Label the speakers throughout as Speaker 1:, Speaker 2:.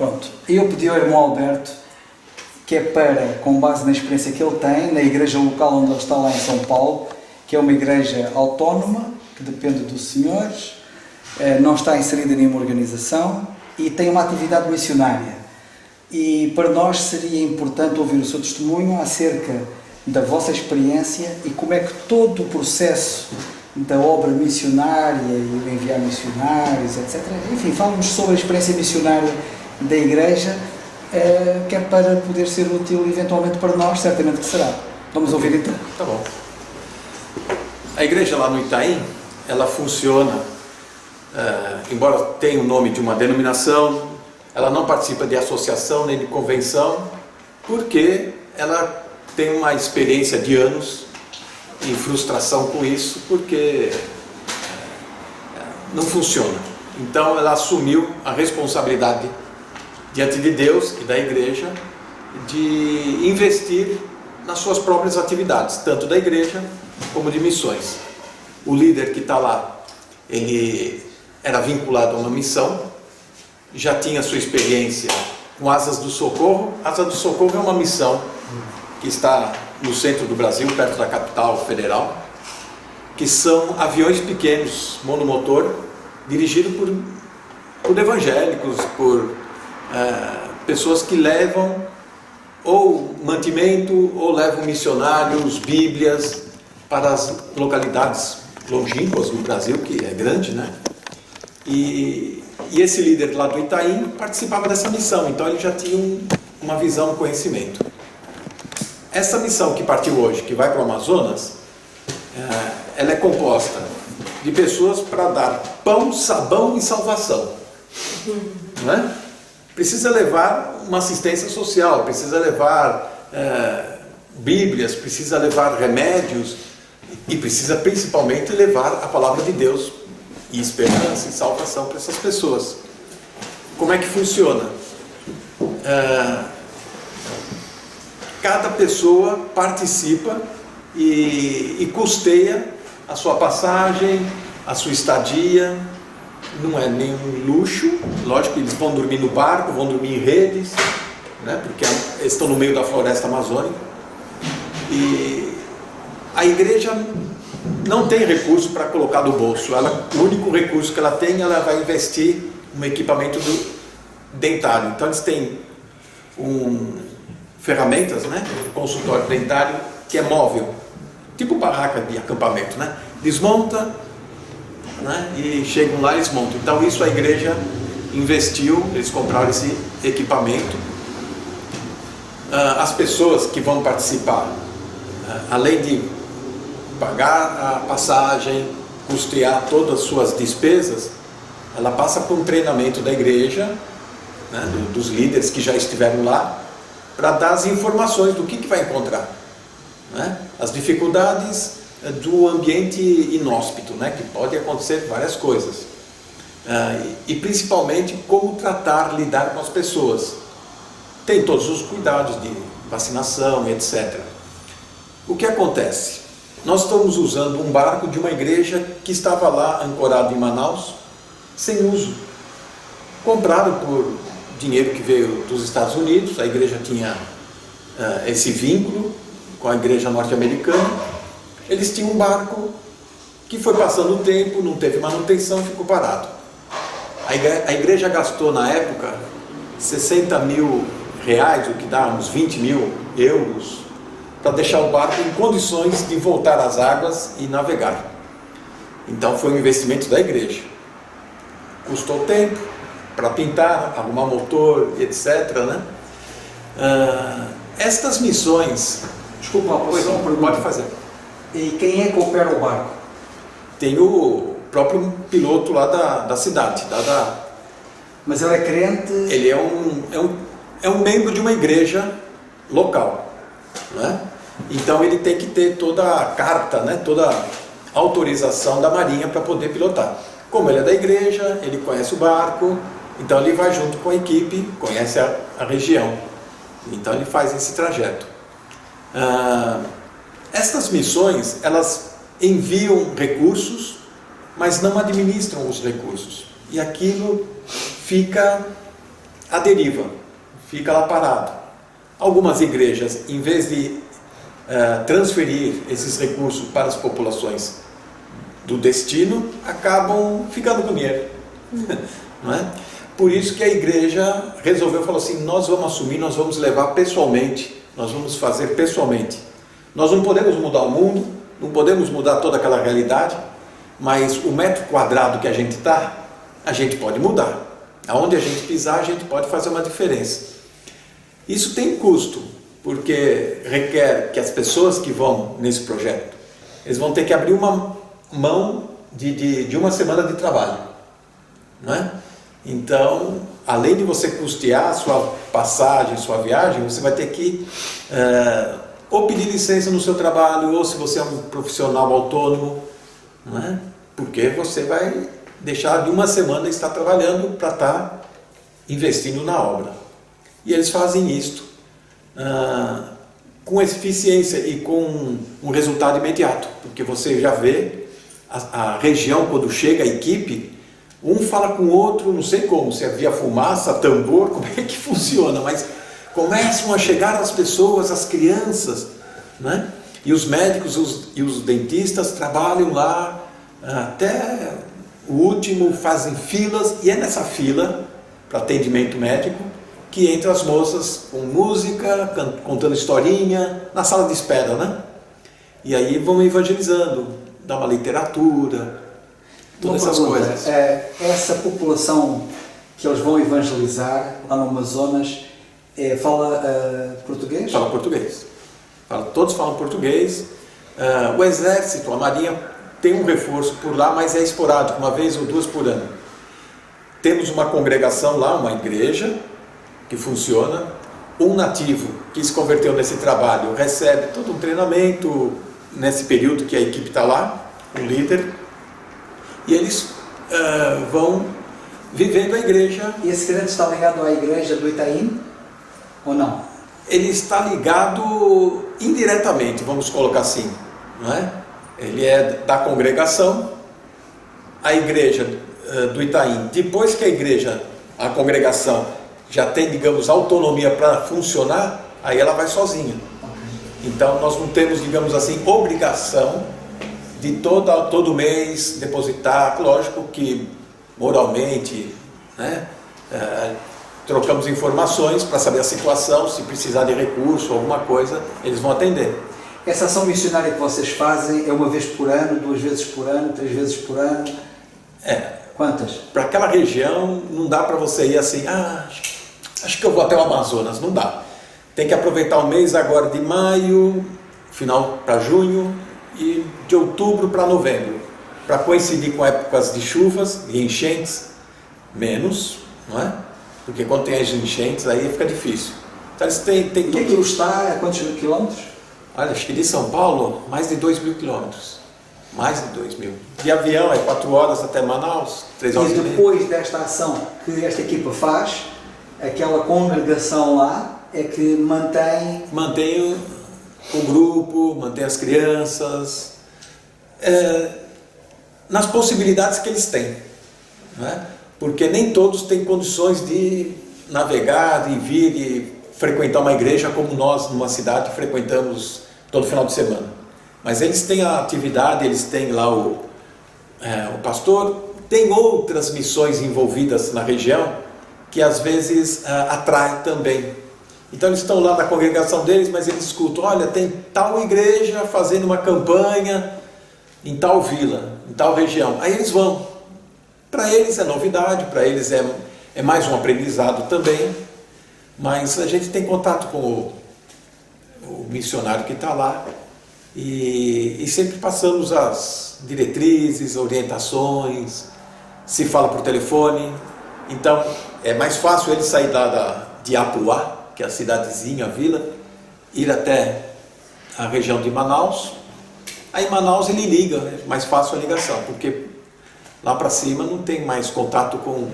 Speaker 1: Pronto, eu pedi ao irmão Alberto, que é para, com base na experiência que ele tem, na igreja local onde ele está lá em São Paulo, que é uma igreja autónoma, que depende dos senhores, não está inserida em nenhuma organização e tem uma atividade missionária. E para nós seria importante ouvir o seu testemunho acerca da vossa experiência e como é que todo o processo da obra missionária e o enviar missionários, etc. Enfim, fala-nos sobre a experiência missionária da igreja, que é para poder ser útil eventualmente para nós, certamente que será. Vamos ouvir então.
Speaker 2: Tá bom. A igreja lá no Itaim, ela funciona, embora tenha o nome de uma denominação, ela não participa de associação nem de convenção, porque ela tem uma experiência de anos em frustração com isso, porque não funciona. Então ela assumiu a responsabilidade diante de Deus e da igreja de investir nas suas próprias atividades, tanto da igreja como de missões. O líder que está lá, ele era vinculado a uma missão, já tinha sua experiência com Asas do Socorro. Asas do Socorro é uma missão que está no centro do Brasil, perto da capital federal, que são aviões pequenos, monomotor, dirigidos por evangélicos, por pessoas que levam ou mantimento, ou levam missionários, bíblias, para as localidades longínquas do Brasil, que é grande, né? E esse líder lá do Itaim participava dessa missão, então ele já tinha uma visão, um conhecimento. Essa missão que partiu hoje, que vai para o Amazonas, ela é composta de pessoas para dar pão, sabão e salvação. Não é? Precisa levar uma assistência social, precisa levar bíblias, precisa levar remédios e precisa principalmente levar a palavra de Deus e esperança e salvação para essas pessoas. Como é que funciona? Cada pessoa participa e custeia a sua passagem, a sua estadia. Não é nenhum luxo, lógico que eles vão dormir no barco, vão dormir em redes, né, porque eles estão no meio da floresta amazônica. E a igreja não tem recurso para colocar no bolso. O único recurso que ela tem, ela vai investir no equipamento dentário. Então eles têm ferramentas, né, consultório dentário, que é móvel, tipo barraca de acampamento, né? Desmonta, né, e chegam lá e eles montam. Então isso a igreja investiu, eles compraram esse equipamento. As pessoas que vão participar, além de pagar a passagem, custear todas as suas despesas, ela passa por um treinamento da igreja, né, dos líderes que já estiveram lá, para dar as informações do que vai encontrar, né? As dificuldades do ambiente inóspito, né? Que pode acontecer várias coisas, e principalmente como tratar, lidar com as pessoas. Tem todos os cuidados de vacinação e etc. O que acontece? Nós estamos usando um barco de uma igreja que estava lá ancorado em Manaus, sem uso, comprado por dinheiro que veio dos Estados Unidos. A igreja tinha esse vínculo com a igreja norte-americana. Eles tinham um barco que foi passando o tempo, não teve manutenção, ficou parado. A igreja gastou na época 60 mil reais, o que dá uns 20 mil euros, para deixar o barco em condições de voltar às águas e navegar. Então foi um investimento da igreja. Custou tempo para pintar, arrumar motor, etc., né? Estas missões...
Speaker 1: Desculpa,
Speaker 2: pode fazer.
Speaker 1: E quem é que opera o barco?
Speaker 2: Tem o próprio piloto lá da cidade.
Speaker 1: Mas ele é crente?
Speaker 2: Ele é um membro de uma igreja local, né? Então ele tem que ter toda a carta, né? Toda a autorização da Marinha para poder pilotar. Como ele é da igreja, ele conhece o barco, então ele vai junto com a equipe, conhece a região. Então ele faz esse trajeto. Estas missões, elas enviam recursos, mas não administram os recursos. E aquilo fica à deriva, fica lá parado. Algumas igrejas, em vez de transferir esses recursos para as populações do destino, acabam ficando com dinheiro. Não é? Por isso que a igreja resolveu, falou assim, nós vamos assumir, nós vamos levar pessoalmente, nós vamos fazer pessoalmente. Nós não podemos mudar o mundo, não podemos mudar toda aquela realidade, mas o metro quadrado que a gente está, a gente pode mudar. Aonde a gente pisar, a gente pode fazer uma diferença. Isso tem custo, porque requer que as pessoas que vão nesse projeto, eles vão ter que abrir uma mão de uma semana de trabalho, não é? Então, além de você custear a sua passagem, sua viagem, você vai ter que ou pedir licença no seu trabalho, ou se você é um profissional autônomo, não é? Porque você vai deixar de uma semana de estar trabalhando para estar investindo na obra. E eles fazem isto com eficiência e com um resultado imediato, porque você já vê a região, quando chega a equipe, um fala com o outro, não sei como, se havia fumaça, tambor, como é que funciona, mas começam a chegar as pessoas, as crianças, né? E os médicos e os dentistas trabalham lá até o último, fazem filas, e é nessa fila para atendimento médico que entram as moças com música, contando historinha, na sala de espera, né? E aí vão evangelizando, dá uma literatura, todas essas coisas.
Speaker 1: Essa população que eles vão evangelizar lá no Amazonas fala português?
Speaker 2: Fala português. Todos falam português. O exército, a marinha, tem um reforço por lá, mas é esporádico, uma vez ou duas por ano. Temos uma congregação lá, uma igreja que funciona. Um nativo que se converteu nesse trabalho recebe todo um treinamento nesse período que a equipe está lá, o líder, e eles vão vivendo a igreja.
Speaker 1: E esse crente está ligado à igreja do Itaim ou não?
Speaker 2: Ele está ligado indiretamente, vamos colocar assim, não é? Ele é da congregação, a igreja do Itaim. Depois que a congregação já tem, digamos, autonomia para funcionar, aí ela vai sozinha. Então nós não temos, digamos assim, obrigação de todo mês depositar. Lógico que moralmente, né, trocamos informações para saber a situação, se precisar de recurso, alguma coisa, eles vão atender.
Speaker 1: Essa ação missionária que vocês fazem é uma vez por ano, 2 vezes por ano, 3 vezes por ano? Quantas?
Speaker 2: Para aquela região não dá para você ir assim, acho que eu vou até o Amazonas, não dá. Tem que aproveitar o mês agora de maio, final para junho, e de outubro para novembro, para coincidir com épocas de chuvas e enchentes, menos, não é? Porque quando tem as enchentes aí fica difícil. Então eles têm
Speaker 1: tudo. E aquilo está a quantos quilómetros?
Speaker 2: Olha, acho que de São Paulo, mais de 2.000 quilômetros. Mais de 2.000. De avião é 4 horas até Manaus, 3 horas.
Speaker 1: E depois desta ação que esta equipa faz, aquela congregação lá é que mantém
Speaker 2: o grupo, mantém as crianças, nas possibilidades que eles têm, não é? Porque nem todos têm condições de navegar, de vir e frequentar uma igreja como nós, numa cidade, frequentamos todo final de semana. Mas eles têm a atividade, eles têm lá o pastor, tem outras missões envolvidas na região que às vezes atrai também. Então eles estão lá na congregação deles, mas eles escutam, olha, tem tal igreja fazendo uma campanha em tal vila, em tal região. Aí eles vão. Para eles é novidade, para eles é mais um aprendizado também, mas a gente tem contato com o missionário que está lá e sempre passamos as diretrizes, orientações, se fala por telefone. Então é mais fácil ele sair de Apuá, que é a cidadezinha, a vila, ir até a região de Manaus. Aí em Manaus ele liga, é mais fácil a ligação, porque lá para cima não tem mais contato com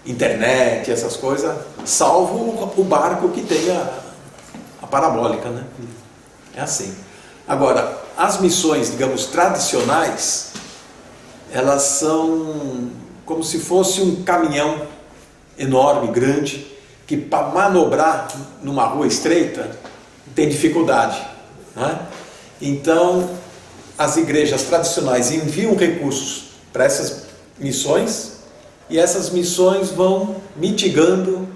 Speaker 2: internet, essas coisas, salvo o barco que tem a parabólica, né? É assim. Agora, as missões, digamos, tradicionais, elas são como se fosse um caminhão enorme, grande, que para manobrar numa rua estreita tem dificuldade, né? Então, as igrejas tradicionais enviam recursos para essas missões e essas missões vão mitigando,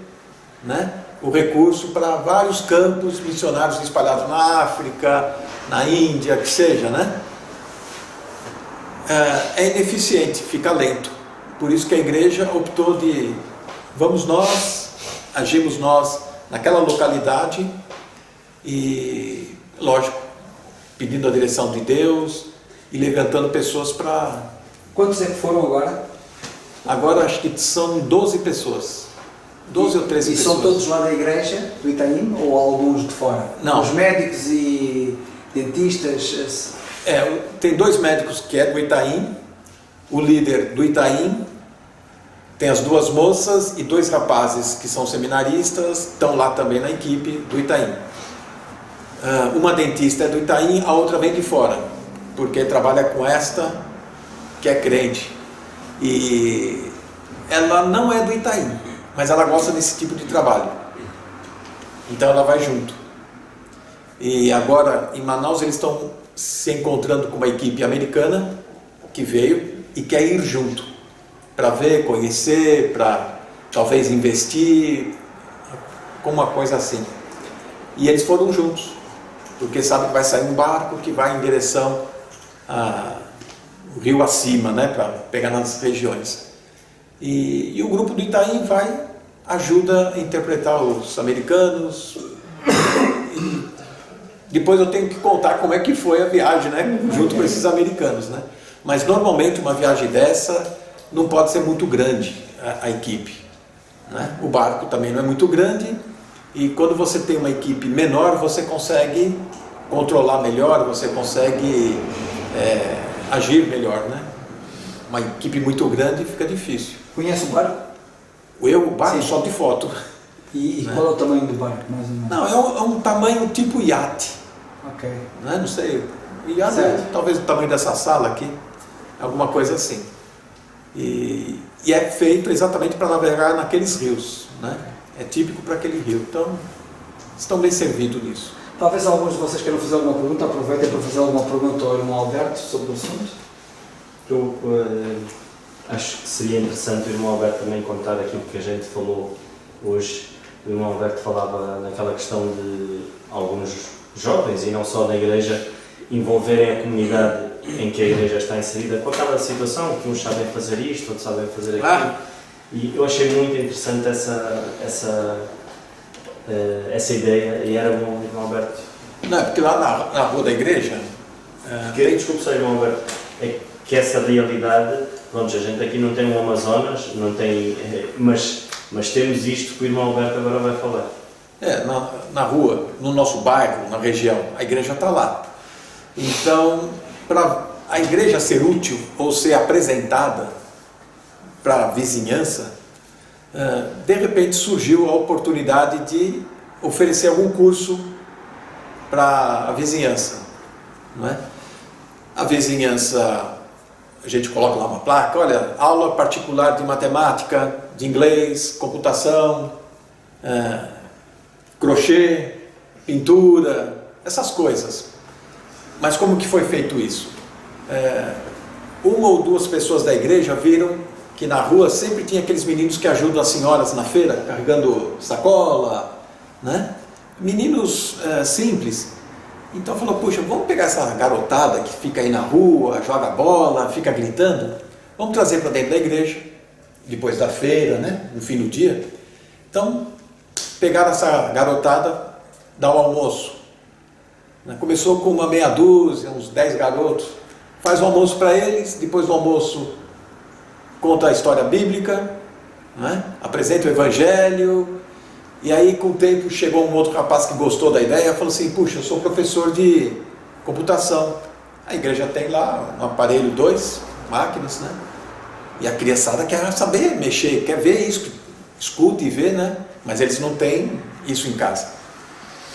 Speaker 2: né, o recurso para vários campos missionários espalhados na África, na Índia, que seja, né? É ineficiente, fica lento. Por isso que a igreja optou de vamos nós, agimos nós naquela localidade e, lógico, pedindo a direção de Deus e levantando pessoas para...
Speaker 1: Quantos é que foram agora?
Speaker 2: Agora acho que são 12 pessoas. 12 ou 13 pessoas.
Speaker 1: E são todos lá da igreja do Itaim ou alguns de fora?
Speaker 2: Não.
Speaker 1: Os médicos e dentistas?
Speaker 2: Tem 2 médicos que é do Itaim, o líder do Itaim, tem as 2 moças e 2 rapazes que são seminaristas, estão lá também na equipe do Itaim. Uma dentista é do Itaim, a outra vem de fora, porque trabalha com esta que é crente. E ela não é do Itaim, mas ela gosta desse tipo de trabalho. Então ela vai junto. E agora em Manaus eles estão se encontrando com uma equipe americana que veio e quer ir junto para ver, conhecer, para talvez investir, com uma coisa assim. E eles foram juntos, porque sabem que vai sair um barco que vai em direção ao rio acima, né, para pegar nas regiões. E o grupo do Itaim ajuda a interpretar os americanos. E depois eu tenho que contar como é que foi a viagem, né, junto com esses americanos, né? Mas normalmente uma viagem dessa não pode ser muito grande a equipe, né? O barco também não é muito grande e quando você tem uma equipe menor você consegue controlar melhor, você consegue agir melhor, né? Uma equipe muito grande fica difícil.
Speaker 1: Conhece o barco?
Speaker 2: O barco
Speaker 1: Sim.
Speaker 2: só de foto.
Speaker 1: E
Speaker 2: Né?
Speaker 1: qual é o tamanho do barco, mais ou menos?
Speaker 2: Não, é um tamanho tipo iate.
Speaker 1: Ok.
Speaker 2: Né? Não sei, iate
Speaker 1: Certo.
Speaker 2: talvez o tamanho dessa sala aqui, alguma coisa assim. E é feito exatamente para navegar naqueles rios, né? É típico para aquele rio, então estão bem servidos nisso.
Speaker 1: Talvez alguns de vocês queiram fazer alguma pergunta, aproveitem para fazer alguma pergunta ao irmão Alberto sobre o assunto.
Speaker 3: Eu acho que seria interessante o irmão Alberto também contar aquilo que a gente falou hoje. O irmão Alberto falava naquela questão de alguns jovens, e não só da igreja, envolverem a comunidade em que a igreja está inserida com aquela situação que uns sabem fazer isto, outros sabem fazer aquilo. E eu achei muito interessante essa ideia, e era bom, irmão Alberto.
Speaker 2: Não, é porque lá na rua da igreja...
Speaker 3: Desculpe só, irmão Alberto, é que essa realidade, pronto, a gente aqui não tem um Amazonas, não tem, mas temos isto que o irmão Alberto agora vai falar.
Speaker 2: Na rua, no nosso bairro, na região, a igreja está lá. Então, para a igreja ser útil ou ser apresentada para a vizinhança, de repente surgiu a oportunidade de oferecer algum curso para a vizinhança, não é? A vizinhança, a gente coloca lá uma placa, olha, aula particular de matemática, de inglês, computação, crochê, pintura, essas coisas. Mas como que foi feito isso? Uma ou 2 pessoas da igreja viram que na rua sempre tinha aqueles meninos que ajudam as senhoras na feira, carregando sacola, né? Meninos simples. Então falou, puxa, vamos pegar essa garotada que fica aí na rua, joga bola, fica gritando, vamos trazer para dentro da igreja, depois da feira, né? No fim do dia. Então, pegaram essa garotada, dar um almoço. Começou com uma meia dúzia, uns 10 garotos, faz o almoço para eles, depois do almoço conta a história bíblica, né? Apresenta o evangelho, e aí com o tempo chegou um outro rapaz que gostou da ideia, falou assim, puxa, eu sou professor de computação, a igreja tem lá um aparelho, 2 máquinas, né? E a criançada quer saber mexer, quer ver isso, escuta e vê, né? Mas eles não têm isso em casa.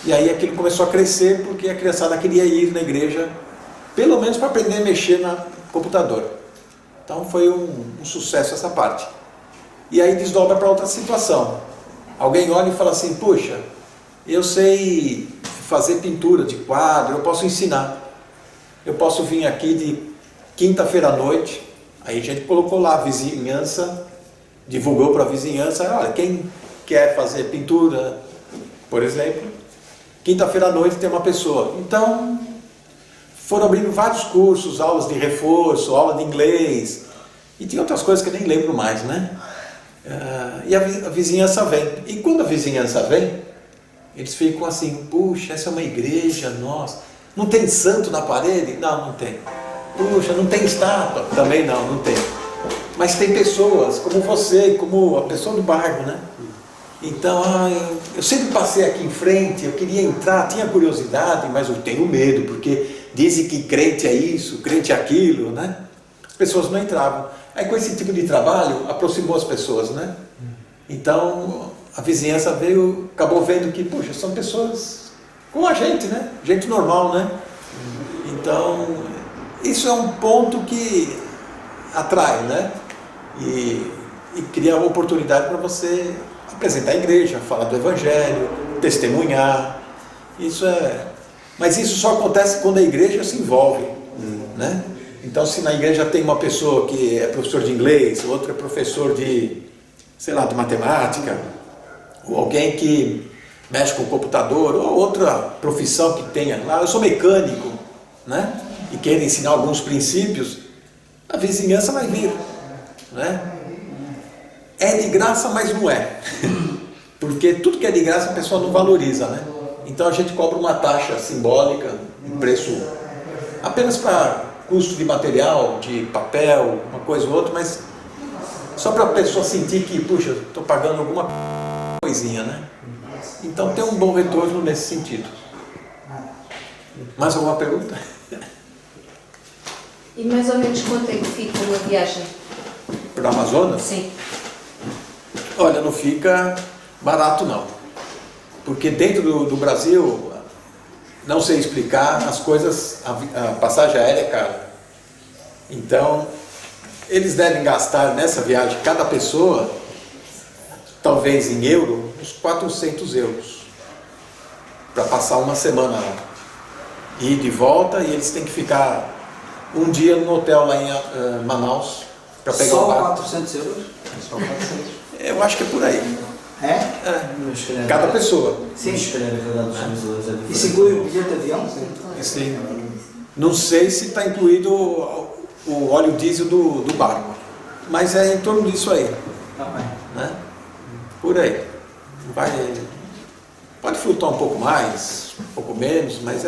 Speaker 2: E aí aquilo começou a crescer porque a criançada queria ir na igreja, pelo menos para aprender a mexer no computador. Então foi um sucesso essa parte. E aí desdobra para outra situação. Alguém olha e fala assim, puxa, eu sei fazer pintura de quadro, eu posso ensinar. Eu posso vir aqui de quinta-feira à noite, aí a gente colocou lá a vizinhança, divulgou para a vizinhança, olha, quem quer fazer pintura, por exemplo, quinta-feira à noite tem uma pessoa. Então, foram abrindo vários cursos, aulas de reforço, aula de inglês, e tinha outras coisas que eu nem lembro mais, né? E a vizinhança vem. E quando a vizinhança vem, eles ficam assim, puxa, essa é uma igreja, nossa, não tem santo na parede? Não, não tem. Puxa, não tem estátua? Também não tem. Mas tem pessoas como você, como a pessoa do bairro, né? Então, eu sempre passei aqui em frente, eu queria entrar, tinha curiosidade, mas eu tenho medo, porque dizem que crente é isso, crente é aquilo, né? As pessoas não entravam. Aí com esse tipo de trabalho, aproximou as pessoas, né? Então, a vizinhança veio, acabou vendo que, puxa, são pessoas como a gente, né? Gente normal, né? Então, isso é um ponto que atrai, né? E cria uma oportunidade para você apresentar a igreja, falar do evangelho, testemunhar. Mas isso só acontece quando a igreja se envolve, né? Então, se na igreja tem uma pessoa que é professor de inglês, outro é professor de, sei lá, de matemática, ou alguém que mexe com o computador, ou outra profissão que tenha lá, eu sou mecânico, né? E queira ensinar alguns princípios, a vizinhança vai vir, né? É de graça, mas não é. Porque tudo que é de graça a pessoa não valoriza, né? Então a gente cobra uma taxa simbólica, um preço apenas para custo de material, de papel, uma coisa ou outra, mas só para a pessoa sentir que, puxa, estou pagando alguma coisinha, né? Então tem um bom retorno nesse sentido. Mais alguma pergunta?
Speaker 4: E mais ou menos quanto é que fica uma viagem?
Speaker 2: Para o Amazonas?
Speaker 4: Sim.
Speaker 2: Olha, não fica barato não. Porque dentro do Brasil, não sei explicar, as coisas, a passagem aérea é cara. Então, eles devem gastar nessa viagem, cada pessoa, talvez em euro, uns 400 euros. Para passar uma semana lá. Ir de volta, e eles têm que ficar um dia no hotel lá em Manaus, para pegar
Speaker 1: Só
Speaker 2: o barco.
Speaker 1: 400 euros? Só 400.
Speaker 2: Eu acho que é por aí.
Speaker 1: É?
Speaker 3: Mas, se calhar,
Speaker 2: Cada pessoa.
Speaker 1: Sim.
Speaker 3: mas, se calhar, a verdade dos brasileiros é diferente.
Speaker 1: Isso inclui o bilhete de avião?
Speaker 2: Sim. Não sei se está incluído o óleo diesel do barco, mas é em torno disso aí,
Speaker 1: Tá bem.
Speaker 2: né? Por aí. Pode flutuar um pouco mais, um pouco menos, mas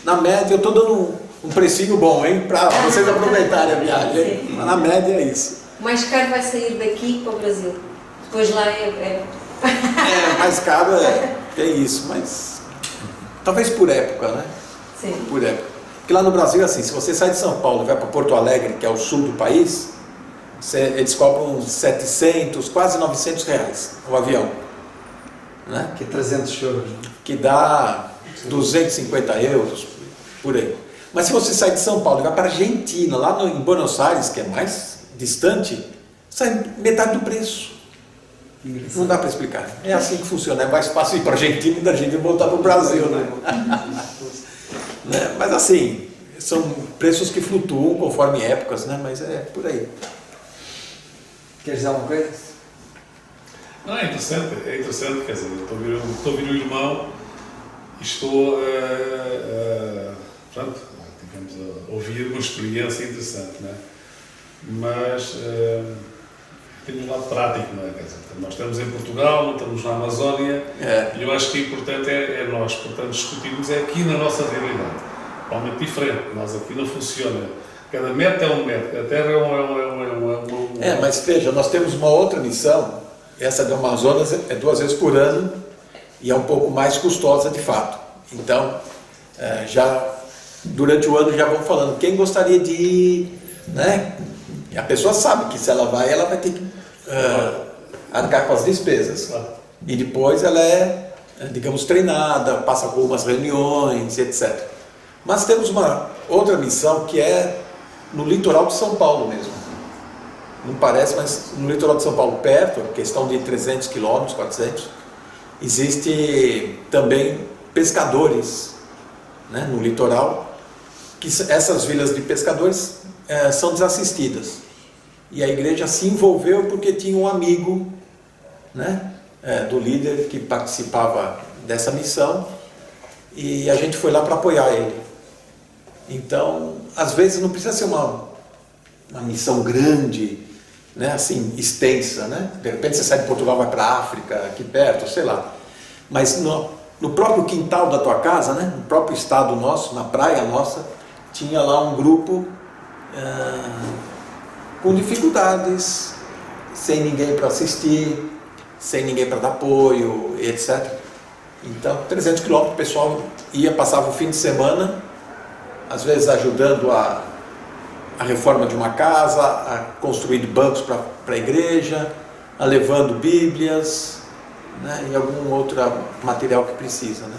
Speaker 2: na média eu estou dando um precinho bom, hein? Para vocês aproveitarem a viagem, hein? Mas na média é isso.
Speaker 4: O mais caro vai sair daqui para o Brasil. Depois lá
Speaker 2: Mais caro tem isso, mas talvez por época, né?
Speaker 4: Sim.
Speaker 2: Por época. Porque lá no Brasil, assim, se você sai de São Paulo e vai para Porto Alegre, que é o sul do país, eles cobram 700, quase 900 reais o avião, né?
Speaker 1: Que é 300 euros.
Speaker 2: Que dá 250 euros, por aí. Mas se você sai de São Paulo e vai para a Argentina, lá em Buenos Aires, que é mais distante, sai metade do preço. Não dá para explicar. É assim que funciona. É mais fácil ir para a Argentina e da Argentina voltar para o Brasil, né? Mas assim, são preços que flutuam conforme épocas, né? Mas é por aí.
Speaker 1: Queres dizer alguma coisa?
Speaker 5: Não, é interessante, quer dizer, eu estou a ouvir o irmão e estou pronto, digamos, a ouvir uma experiência interessante, não é? Mas tem um lado prático, não é? Quer dizer, nós estamos em Portugal, não estamos na Amazónia, e eu acho que o importante é nós, portanto, discutirmos aqui na nossa realidade, totalmente diferente. Nós aqui não funciona. Cada metro é um metro, a Terra é
Speaker 2: mas veja, nós temos uma outra missão, essa do Amazonas é 2 vezes por ano e é um pouco mais custosa de fato. Então, já durante o ano já vão falando, quem gostaria de ir, né? E a pessoa sabe que se ela vai ter que arcar com as despesas. E depois ela digamos, treinada, passa por algumas reuniões, etc. Mas temos uma outra missão que é no litoral de São Paulo mesmo. não parece, mas no litoral de São Paulo, perto, questão de 300 quilômetros, 400, existe também pescadores, né, no litoral, que essas vilas de pescadores são desassistidas. E a igreja se envolveu porque tinha um amigo, né, do líder que participava dessa missão, e a gente foi lá para apoiar ele. Então, às vezes não precisa ser uma missão grande, né, assim, extensa, né? De repente você sai de Portugal, vai para a África, aqui perto, sei lá. Mas no próprio quintal da tua casa, né, no próprio estado nosso, na praia nossa, tinha lá um grupo com dificuldades, sem ninguém para assistir, sem ninguém para dar apoio, etc. Então, 300 quilômetros, o pessoal passava o fim de semana, às vezes ajudando a reforma de uma casa, a construir bancos para a igreja, a levando bíblias, né, e algum outro material que precisa, né?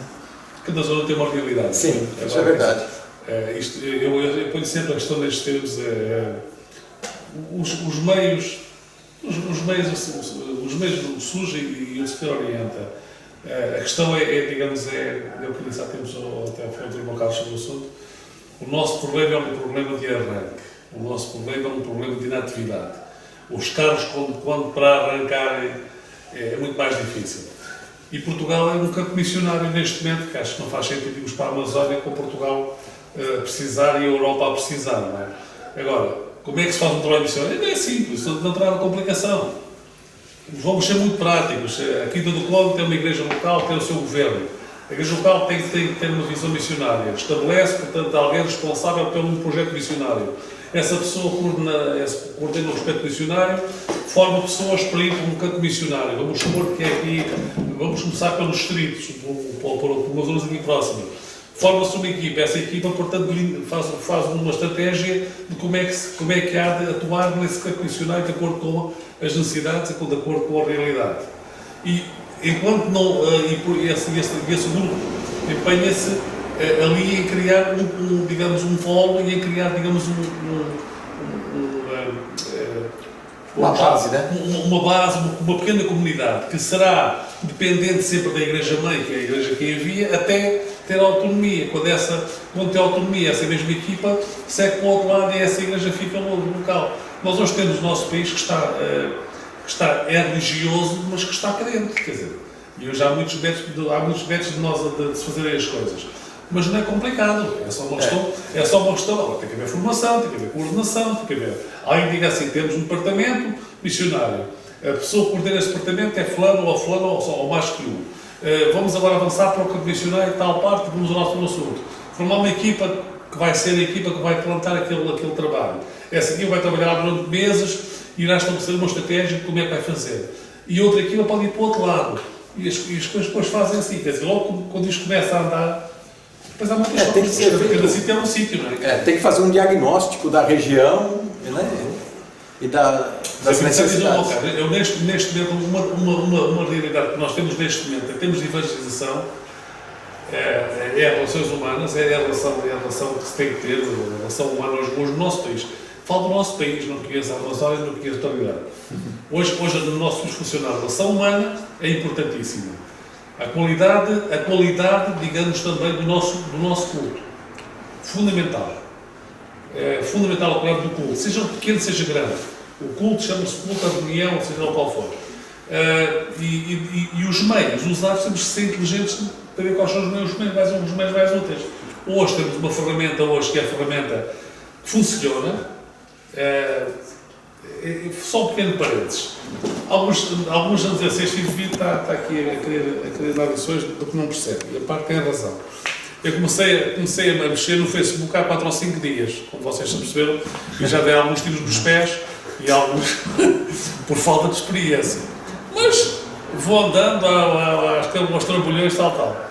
Speaker 5: Cada zona tem uma realidade.
Speaker 2: Sim, isso é verdade.
Speaker 5: Eu ponho sempre a questão destes termos, os meios surgem e o Senhor orienta. A questão digamos, eu que disse há tempos, até foi o meu Carlos sobre o assunto, o nosso problema é um problema de arranque, o nosso problema é um problema de inatividade. Os carros, quando para arrancarem, é muito mais difícil. E Portugal é um campo missionário neste momento, que acho que não faz sentido irmos para a Amazónia com Portugal precisar e a Europa a precisar, não é? Agora, como é que se faz um trabalho missionário? É simples, não terá complicação. Vamos ser muito práticos. A Quinta do Clóvis tem uma igreja local, tem o seu governo. A igreja local tem que ter uma visão missionária. Estabelece, portanto, alguém responsável pelo projeto missionário. Essa pessoa coordena o projeto missionário, forma pessoas para ir para um campo missionário. Vamos supor que é aqui, vamos começar pelos distritos, por uma zona aqui próxima. Forma-se uma equipa, essa equipa, portanto, faz uma estratégia de como é que há de atuar nesse campo missionário de acordo com as necessidades e de acordo com a realidade. E enquanto não, esse grupo empenha-se ali em criar digamos, um polo e em criar, digamos,
Speaker 2: uma base, né?
Speaker 5: Uma base, uma pequena comunidade que será dependente sempre da igreja-mãe, que é a igreja que envia, até ter autonomia. Quando tem autonomia, essa mesma equipa segue para o outro lado e essa igreja fica no local. Nós hoje temos o nosso país que é religioso, mas que está crente, quer dizer, e hoje há muitos métodos de nós de se fazerem as coisas. Mas não é complicado, é só uma questão, agora tem que haver formação, tem que haver coordenação, tem que haver... Alguém diga assim, temos um departamento missionário, a pessoa que coordena esse departamento é fulano ou mais que um. Vamos agora avançar para o campo missionário e tal parte, vamos ao nosso assunto. Formar uma equipa que vai ser a equipa que vai plantar aquele trabalho. Essa equipa vai trabalhar durante meses e irá estabelecer uma estratégia de como é que vai fazer. E outra equipa pode ir para o outro lado. E as coisas depois fazem assim, quer dizer, logo quando isto começa a andar, depois há muitas coisas.
Speaker 2: Tem que ser feito.
Speaker 5: Cada sítio é um sítio, não é?
Speaker 2: Tem que fazer um diagnóstico da região, né? E das necessidades.
Speaker 5: Eu neste momento, uma realidade que nós temos neste momento, em termos de evangelização, é relações humanas, é a relação que se tem que ter, a relação humana hoje no nosso país. Falo do nosso país, não conheço a Amazónia, não conheço a totalidade. Hoje no nosso país funciona a relação humana, é importantíssima. A qualidade, digamos, também do nosso culto. Fundamental. Fundamental a qualidade do culto, seja pequeno, seja grande. O culto chama-se culto, a reunião, seja lá qual for. E os meios usados temos que ser inteligentes para ver quais são os meios mais úteis. Hoje temos uma ferramenta, que é a ferramenta que funciona, só um pequeno parênteses. Alguns anos a dizer, este indivíduo está aqui a querer dar lições do que não percebe, e a parte tem razão. Eu comecei a mexer no Facebook há 4 ou 5 dias, como vocês já perceberam, e já dei alguns tiros nos pés e alguns por falta de experiência. Mas vou andando aos trambolhões, tal.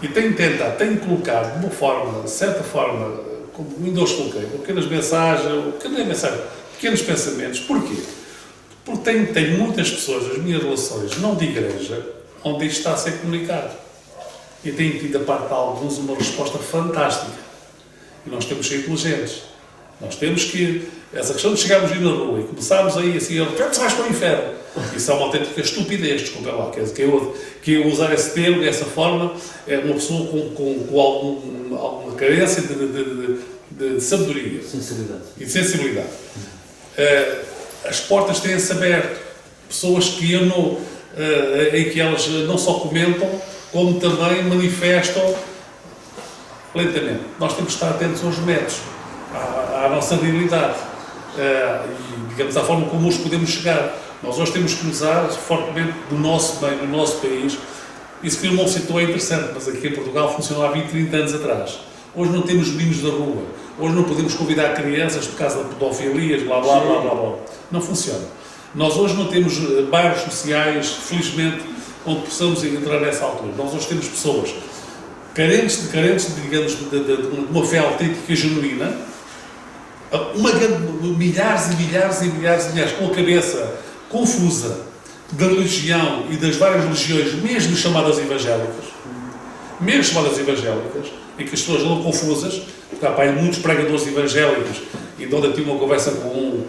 Speaker 5: E tenho que colocar de uma forma, de certa forma, como ainda os coloquei, pequenas mensagens, pequenos pensamentos. Porquê? Porque tenho muitas pessoas nas minhas relações, não de igreja, onde isto está a ser comunicado. E tenho tido, a parte de alguns, uma resposta fantástica. E nós temos que ser inteligentes. Nós temos que, essa questão de chegarmos aí na rua e começarmos aí assim, tu vais para o inferno. Isso é uma autêntica estupidez, desculpa lá, que eu usar esse termo, dessa forma, é uma pessoa com alguma carência de sabedoria.
Speaker 3: Sensibilidade.
Speaker 5: E de sensibilidade. As portas têm-se aberto. Pessoas que em que elas não só comentam, como também manifestam lentamente. Nós temos que estar atentos aos métodos, à nossa realidade e, digamos, à forma como hoje podemos chegar. Nós hoje temos que usar fortemente do nosso bem, no nosso país. Isso que não citou é interessante, mas aqui em Portugal funcionou há 20, 30 anos atrás. Hoje não temos meninos da rua. Hoje não podemos convidar crianças por causa de pedofilias, blá, blá, blá, blá, blá. Não funciona. Nós hoje não temos bairros sociais, felizmente, onde possamos entrar nessa altura. Nós hoje temos pessoas carentes, digamos, de uma fé autêntica e genuína, milhares e milhares e milhares e milhares, com a cabeça confusa da religião e das várias religiões, mesmo chamadas evangélicas, em que as pessoas andam confusas, porque há muitos pregadores evangélicos, e de onde eu tive uma conversa com um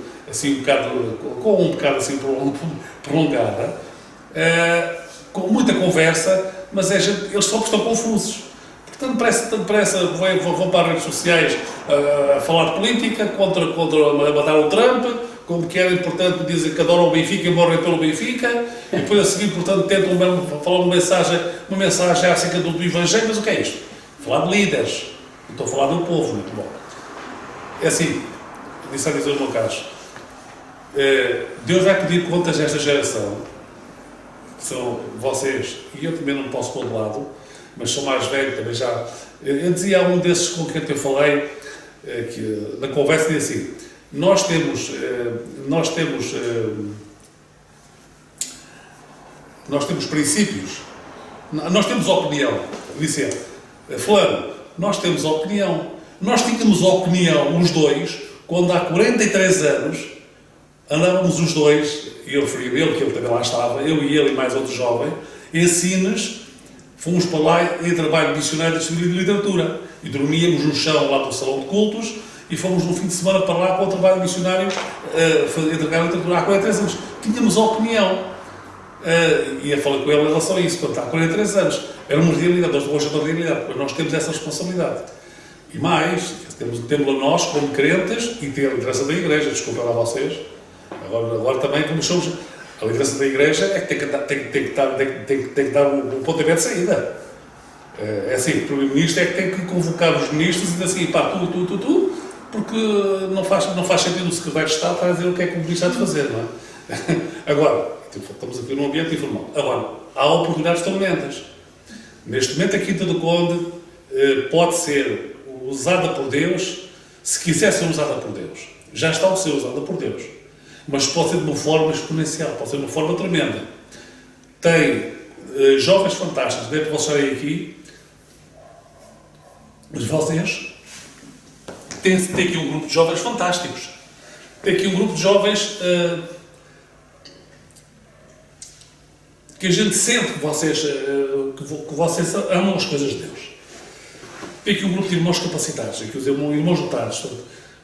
Speaker 5: bocado assim prolongada, com muita conversa, mas eles só estão confusos. Tanto depressa vão para as redes sociais a falar de política, contra a matar o Trump, como querem, portanto, dizem que adoram o Benfica e morrem pelo Benfica, e depois a seguir, portanto, tentam falar uma mensagem acerca do Evangelho, mas o que é isto? Falar de líderes, não estou a falar do povo, muito bom. É assim, disse a dizer o meu caso, Deus vai pedir contas a esta geração, que são vocês, e eu também não posso pôr de lado, mas sou mais velho, também já... Eu dizia a um desses com quem eu falei, que na conversa dizia assim, nós temos princípios, nós temos opinião, disse ele, fulano, nós temos opinião. Nós tínhamos opinião, os dois, quando há 43 anos, andávamos os dois, e eu referi-me ele, que ele também lá estava, eu e ele e mais outro jovem, em Sines, fomos para lá em trabalho missionário de literatura, e dormíamos no chão lá do salão de cultos, e fomos no fim de semana para lá com o trabalho missionário entregar literatura há 43 anos. Tínhamos opinião. E eu falei com ele em relação a isso, portanto, há 43 anos. Era uma realidade, hoje é uma realidade, pois nós temos essa responsabilidade. E mais, temos-la nós como crentes e ter a liderança da Igreja, desculpa lá vocês, agora também como somos, a liderança da Igreja é que tem que dar o pontapé de saída. É assim, o Primeiro-Ministro é que tem que convocar os ministros e dizer assim, pá, tu, porque não faz sentido o Secretário de Estado estar a dizer o que é que o Ministro há de fazer, não é? Agora, estamos aqui num ambiente informal. Agora, há oportunidades tremendas. Neste momento, a Quinta do Conde pode ser usada por Deus, se quiser ser usada por Deus. Já está a ser usada por Deus. Mas pode ser de uma forma exponencial, pode ser de uma forma tremenda. Tem jovens fantásticos, deve vocês aqui, mas vocês têm aqui um grupo de jovens fantásticos. Tem aqui um grupo de jovens que a gente sente que vocês amam as coisas de Deus. Tem aqui um grupo de irmãos capacitados, aqui os irmãos dotados.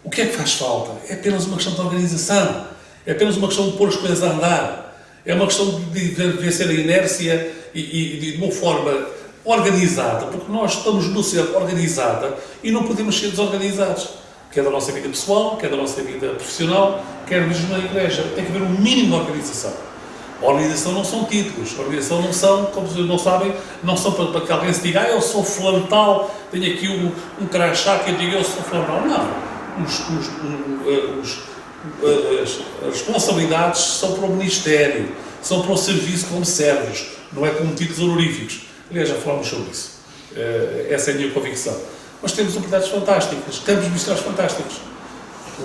Speaker 5: O que é que faz falta? É apenas uma questão de organização. É apenas uma questão de pôr as coisas a andar. É uma questão de vencer a inércia e de uma forma organizada, porque nós estamos no ser organizada e não podemos ser desorganizados. Quer da nossa vida pessoal, quer da nossa vida profissional, quer mesmo na Igreja. Tem que haver um mínimo de organização. A organização não são títulos, a organização não são, como vocês não sabem, não são para que alguém se diga, eu sou fulano tal, tenho aqui um crachá que eu digo, eu sou fulano tal. Não. As responsabilidades são para o Ministério, são para o serviço como servos, não é como títulos honoríficos. Aliás, já falámos sobre isso. Essa é a minha convicção. Mas temos oportunidades fantásticas, campos missionários fantásticos.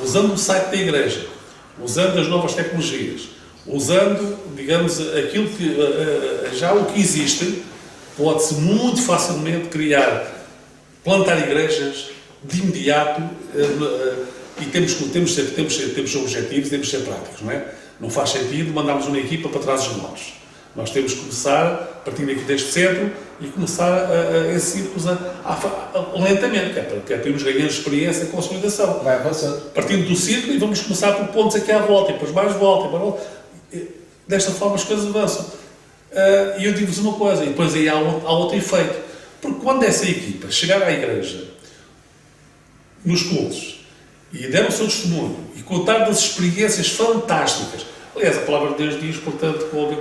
Speaker 5: Usando o site da Igreja, usando as novas tecnologias, usando, digamos, aquilo que já o que existe, pode-se muito facilmente plantar igrejas de imediato e temos objetivos, temos de ser práticos, não é? Não faz sentido mandarmos uma equipa para trás dos montes. Nós temos que começar, a partir daqui deste centro, e começar esses círculos lentamente, que é para irmos ganhando experiência e consolidação.
Speaker 1: Vai avançando.
Speaker 5: Partindo do círculo e vamos começar por pontos aqui à volta, e depois mais volta, e depois volta. Desta forma as coisas avançam. E eu digo-vos uma coisa, e depois aí há outro efeito. Porque quando essa equipa chegar à igreja, nos cultos, e der o seu testemunho, e contar das experiências fantásticas, aliás, a palavra de Deus diz, portanto, como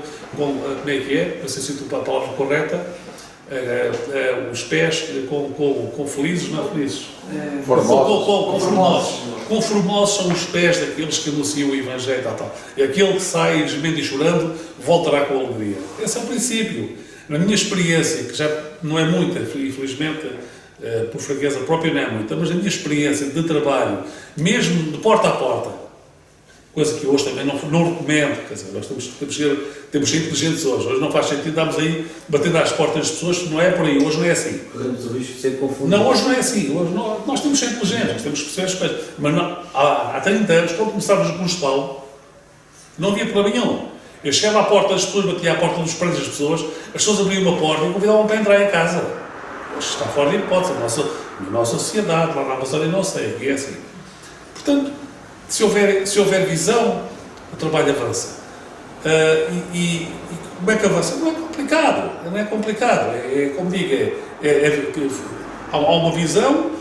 Speaker 5: é que é? Não sei se a palavra correta, os pés com felizes, não é felizes? Com formosos são os pés daqueles que anunciam o Evangelho, tal. E aquele que sai gemendo e chorando, voltará com alegria. Esse é o princípio. Na minha experiência, que já não é muita, infelizmente, por fraqueza própria não é muita, mas na minha experiência de trabalho, mesmo de porta a porta, coisa que hoje também não recomendo, quer dizer, nós temos sido inteligentes hoje não faz sentido darmos aí, batendo às portas das pessoas, não é por aí, hoje não é assim.
Speaker 3: Podemos o risco de ser confundido.
Speaker 5: Não, hoje não é assim, hoje nós temos que ser inteligentes, nós temos que perceber as coisas, mas não, há 30 anos, quando começámos o curso de Paulo, não havia problema nenhum. Eu chegava à porta das pessoas, batia à porta dos prédios das pessoas, as pessoas abriam uma porta e convidavam para entrar em casa. Hoje está fora de hipótese, a nossa sociedade, lá na Amazônia não sei, é assim. Portanto, se houver visão, o trabalho avança. E como é que avança? Não é complicado. É como digo, há uma visão,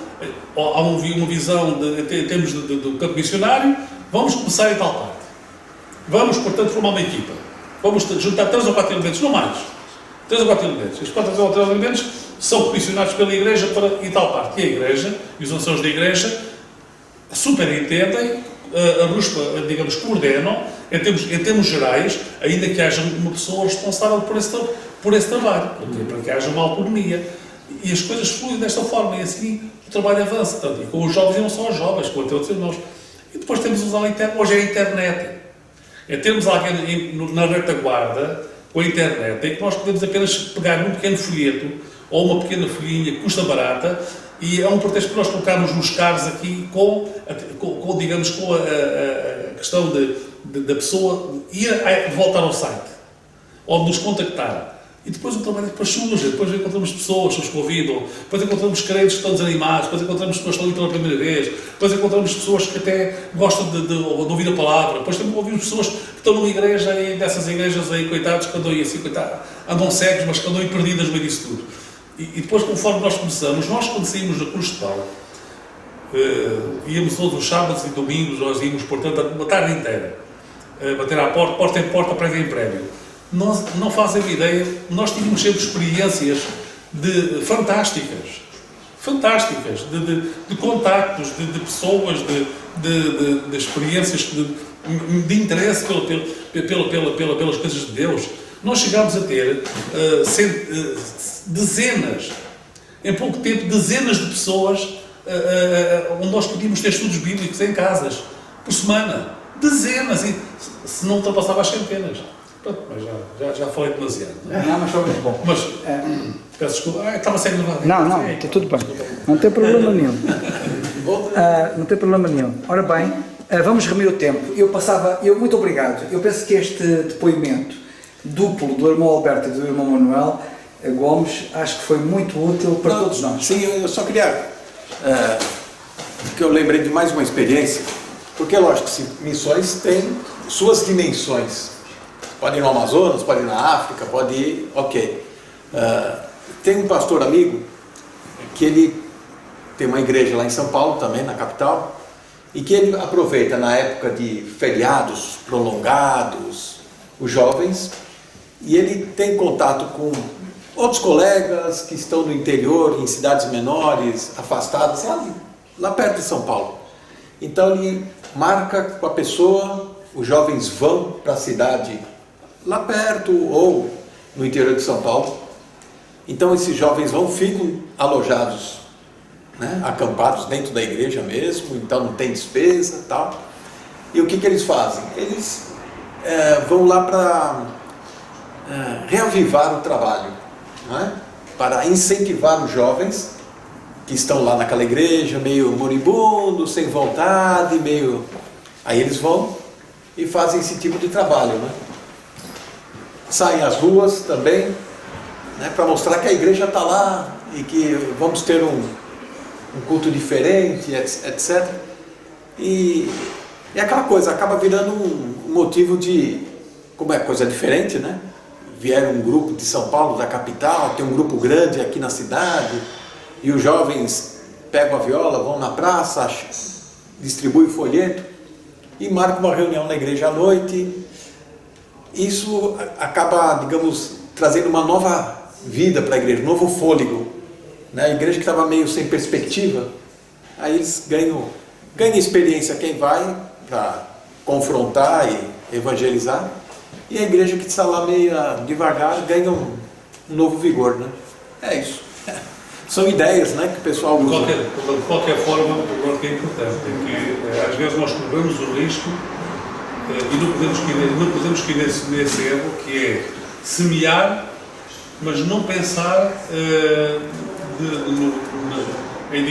Speaker 5: em termos do campo missionário, vamos começar em tal parte. Vamos, portanto, formar uma equipa. Vamos juntar 3 ou 4 elementos, não mais. 3 ou 4 elementos. Estes 4 ou 4 elementos são comissionados pela Igreja para ir tal parte. E a Igreja, e os anciãos da Igreja, superintendem, digamos, coordenam, em termos gerais, ainda que haja uma pessoa responsável por esse trabalho, para que haja uma autonomia. E as coisas fluem desta forma, e assim o trabalho avança. Tanto, e com os jovens, e não só os jovens, com outros irmãos. E depois temos hoje é a internet. É termos alguém na retaguarda, com a internet, em que nós podemos apenas pegar um pequeno folheto, ou uma pequena folhinha que custa barata, e é um pretexto que nós colocamos nos carros aqui digamos, com a questão da pessoa ir voltar ao site, ou de nos contactar. E depois o trabalho surge, depois encontramos pessoas que nos convidam, depois encontramos crentes que estão desanimados, depois encontramos pessoas que estão ali pela primeira vez, depois encontramos pessoas que até gostam de ouvir a palavra, depois também ouvimos pessoas que estão numa igreja e dessas igrejas aí, coitados, que andam aí assim, andam cegos, mas que andam aí perdidas no meio disso tudo. E depois, conforme nós começamos, nós quando saímos do curso de Paulo, íamos todos os sábados e domingos, nós íamos, portanto, uma tarde inteira, bater à porta em porta, prédio em prédio. Nós não fazem ideia, nós tínhamos sempre experiências fantásticas, de contactos, de pessoas, de experiências de interesse pelas coisas de Deus. Nós chegámos a ter dezenas, em pouco tempo, dezenas de pessoas onde nós podíamos ter estudos bíblicos em casas, por semana. Dezenas, e se não ultrapassava as centenas. Pronto, mas já falei demasiado.
Speaker 1: Não, mas foi muito bom.
Speaker 5: Mas, peço desculpa, estava sem gravar.
Speaker 1: Não, está tudo bem. Não tem problema nenhum. Não tem problema nenhum. Ora bem, vamos remir o tempo. Muito obrigado. Eu penso que este depoimento duplo do irmão Alberto e do irmão Manuel Gomes, acho que foi muito útil para todos nós.
Speaker 2: Sim, eu só queria que eu lembrei de mais uma experiência, porque lógico que missões têm suas dimensões. Pode ir no Amazonas, pode ir na África, pode ir, ok. Tem um pastor amigo que ele tem uma igreja lá em São Paulo também, na capital, e que ele aproveita na época de feriados prolongados, os jovens, e ele tem contato com outros colegas que estão no interior, em cidades menores, afastadas, lá perto de São Paulo. Então ele marca com a pessoa, os jovens vão para a cidade lá perto ou no interior de São Paulo. Então esses jovens ficam alojados, né, acampados dentro da igreja mesmo, então não tem despesa e tal. E o que eles fazem? Eles vão lá para reavivar o trabalho, né, para incentivar os jovens que estão lá naquela igreja, meio moribundos, sem vontade, Aí eles vão e fazem esse tipo de trabalho, né? saem às ruas também, né, para mostrar que a igreja está lá e que vamos ter um culto diferente, etc. E aquela coisa acaba virando um motivo de, como é coisa diferente, né? Vieram um grupo de São Paulo, da capital, tem um grupo grande aqui na cidade, e os jovens pegam a viola, vão na praça, distribuem folheto e marcam uma reunião na igreja à noite. Isso acaba, digamos, trazendo uma nova vida para a igreja, um novo fôlego, né? A igreja que estava meio sem perspectiva, aí eles ganham experiência quem vai para confrontar e evangelizar, e a igreja que está lá meio devagar ganha um novo vigor, né? É isso. São ideias, né, que o pessoal usa.
Speaker 5: De qualquer forma, o que é importante é que às vezes nós corremos o risco e não podemos cair nesse erro, que é semear, mas não pensar em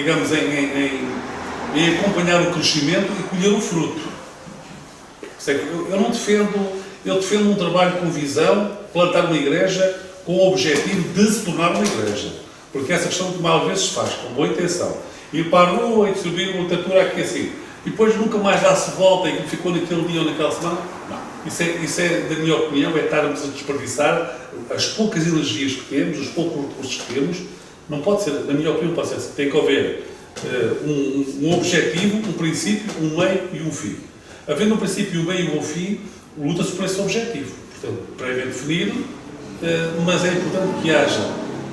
Speaker 5: acompanhar o crescimento e colher o fruto. Eu defendo um trabalho com visão, plantar uma igreja com o objetivo de se tornar uma igreja. Porque essa questão que mal vezes se faz, com boa intenção. Ir para a rua e subir uma estatura aqui assim. E depois nunca mais lá se volta e ficou naquele dia ou naquela semana. Não. Isso é, da minha opinião, é estarmos a desperdiçar as poucas energias que temos, os poucos recursos que temos. Não pode ser, na minha opinião, pode ser assim. Tem que haver um objetivo, um princípio, um meio e um fim. Havendo um princípio, um meio e um fim, luta-se por esse objetivo. Portanto, previamente definido, mas é importante que haja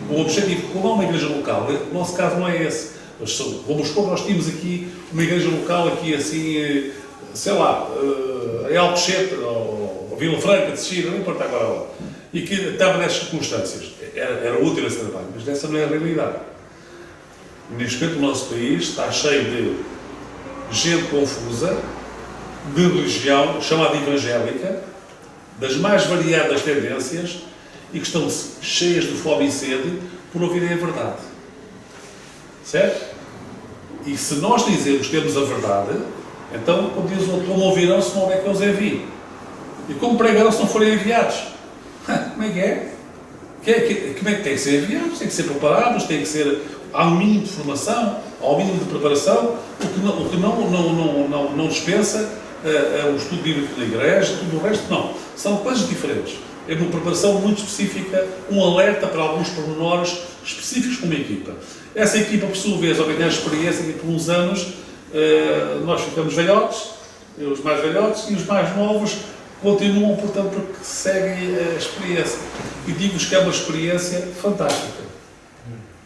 Speaker 5: um objetivo. Como há uma igreja local, o nosso caso não é esse. Vamos supor que nós tínhamos aqui uma igreja local, aqui assim, sei lá, em Alcochete, ou Vila Franca de Xira, não importa agora, e que estava nestas circunstâncias. Era útil esse trabalho, mas essa não é a realidade. Neste momento, o nosso país está cheio de gente confusa, de religião, chamada evangélica, das mais variadas tendências, e que estão cheias de fome e sede por ouvirem a verdade. Certo? E se nós dizemos que temos a verdade, então, como diz o outro, como ouvirão se não houver que os envie? E como pregarão se não forem enviados? Como é que é? Como é que tem que ser enviados? Tem que ser preparados, tem que ser... Há um mínimo de formação, há um mínimo de preparação, o que não dispensa o estudo bíblico da igreja, tudo o resto, não. São coisas diferentes. É uma preparação muito específica, um alerta para alguns pormenores específicos para uma equipa. Essa equipa, por sua vez, ao ganhar experiência, e por uns anos, nós ficamos velhotes, os mais velhotes, e os mais novos continuam, portanto, porque seguem a experiência. E digo-vos que é uma experiência fantástica.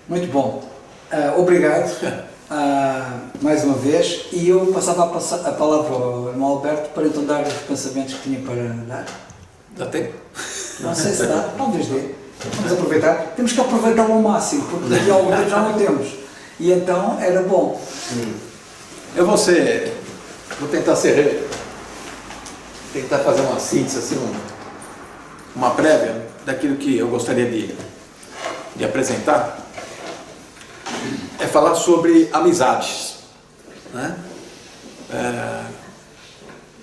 Speaker 1: Muito bom. Obrigado mais uma vez. E eu passava a palavra ao irmão Alberto para então dar os pensamentos que tinha para dar.
Speaker 2: Dá tempo?
Speaker 1: Não sei se dá, talvez dê. Vamos aproveitar. Temos que aproveitá-lo ao máximo, porque daqui a algum tempo já não temos. E então era bom.
Speaker 2: Eu vou tentar fazer uma síntese, assim, uma prévia daquilo que eu gostaria de apresentar. É falar sobre amizades, né?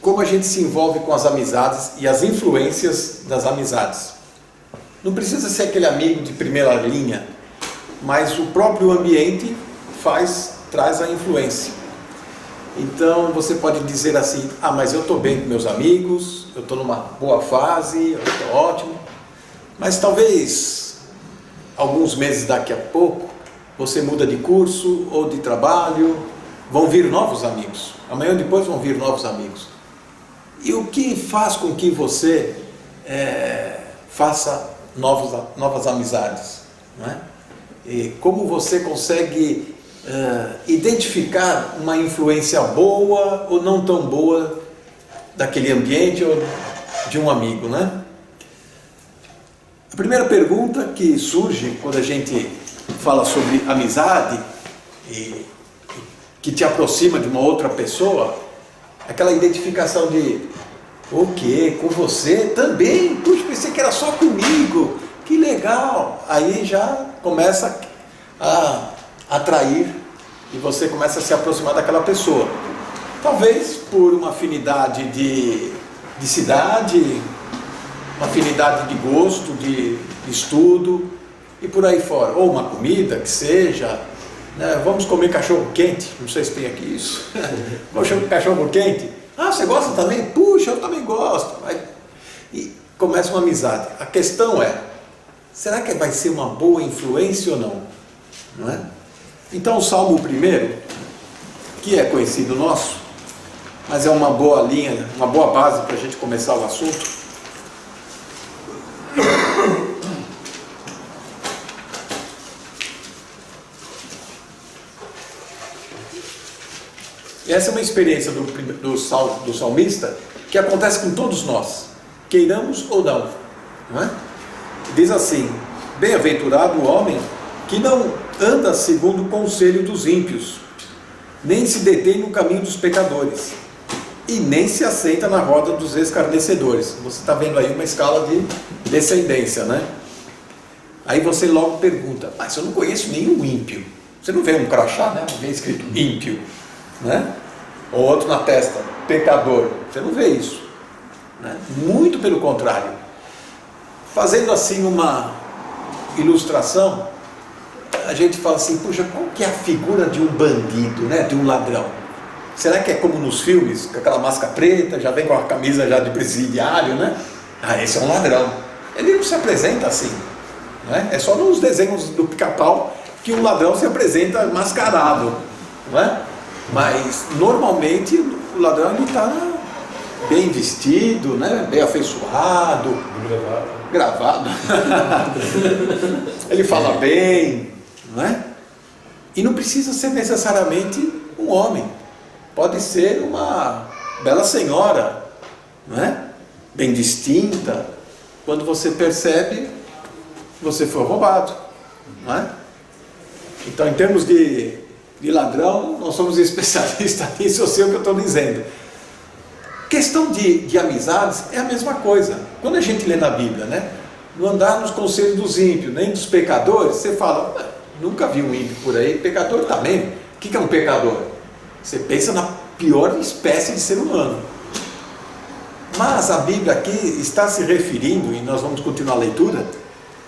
Speaker 2: Como a gente se envolve com as amizades e as influências das amizades. Não precisa ser aquele amigo de primeira linha, mas o próprio ambiente traz a influência. Então você pode dizer assim, mas eu estou bem com meus amigos, eu estou numa boa fase, eu estou ótimo, mas talvez alguns meses daqui a pouco você muda de curso ou de trabalho, vão vir novos amigos, amanhã ou depois vão vir novos amigos. E o que faz com que você faça novas amizades, não é? E como você consegue identificar uma influência boa ou não tão boa daquele ambiente ou de um amigo, né? A primeira pergunta que surge quando a gente fala sobre amizade e que te aproxima de uma outra pessoa, aquela identificação de o quê? Com você também? Puxa, pensei que era só comigo, que legal! Aí já começa a atrair e você começa a se aproximar daquela pessoa. Talvez por uma afinidade de cidade, uma afinidade de gosto, de estudo e por aí fora, ou uma comida que seja, né? Vamos comer cachorro quente, não sei se tem aqui isso. Cachorro quente, você gosta também? Puxa, eu também gosto. E começa uma amizade. A questão é, será que vai ser uma boa influência ou não? Não é? Então o Salmo 1, que é conhecido nosso, mas é uma boa linha, uma boa base para a gente começar o assunto. Essa é uma experiência do salmista que acontece com todos nós, queiramos ou não, não é? Diz assim: bem-aventurado o homem que não anda segundo o conselho dos ímpios, nem se detém no caminho dos pecadores, e nem se assenta na roda dos escarnecedores. Você está vendo aí uma escala de descendência, né? Aí você logo pergunta: mas eu não conheço nenhum ímpio. Você não vê um crachá, né? Não vê escrito ímpio, né? Ou outro na testa, pecador. Você não vê isso, né? Muito pelo contrário. Fazendo assim uma ilustração, a gente fala assim: puxa, qual que é a figura de um bandido, né? De um ladrão? Será que é como nos filmes, com aquela máscara preta, já vem com a camisa já de presidiário, né? Esse é um ladrão. Ele não se apresenta assim, né? É só nos desenhos do Pica-Pau que um ladrão se apresenta mascarado, não é? Mas normalmente o ladrão está bem vestido, né? Bem afeiçoado, gravado. Ele fala bem, não é? E não precisa ser necessariamente um homem. Pode ser uma bela senhora, não é? Bem distinta. Quando você percebe, você foi roubado, não é? Então, em termos de ladrão, nós somos especialistas nisso, eu sei o que eu estou dizendo. Questão de amizades é a mesma coisa. Quando a gente lê na Bíblia, né? Não andar nos conselhos dos ímpios, nem dos pecadores, você fala: nunca vi um ímpio por aí, pecador também. O que é um pecador? Você pensa na pior espécie de ser humano. Mas a Bíblia aqui está se referindo, e nós vamos continuar a leitura,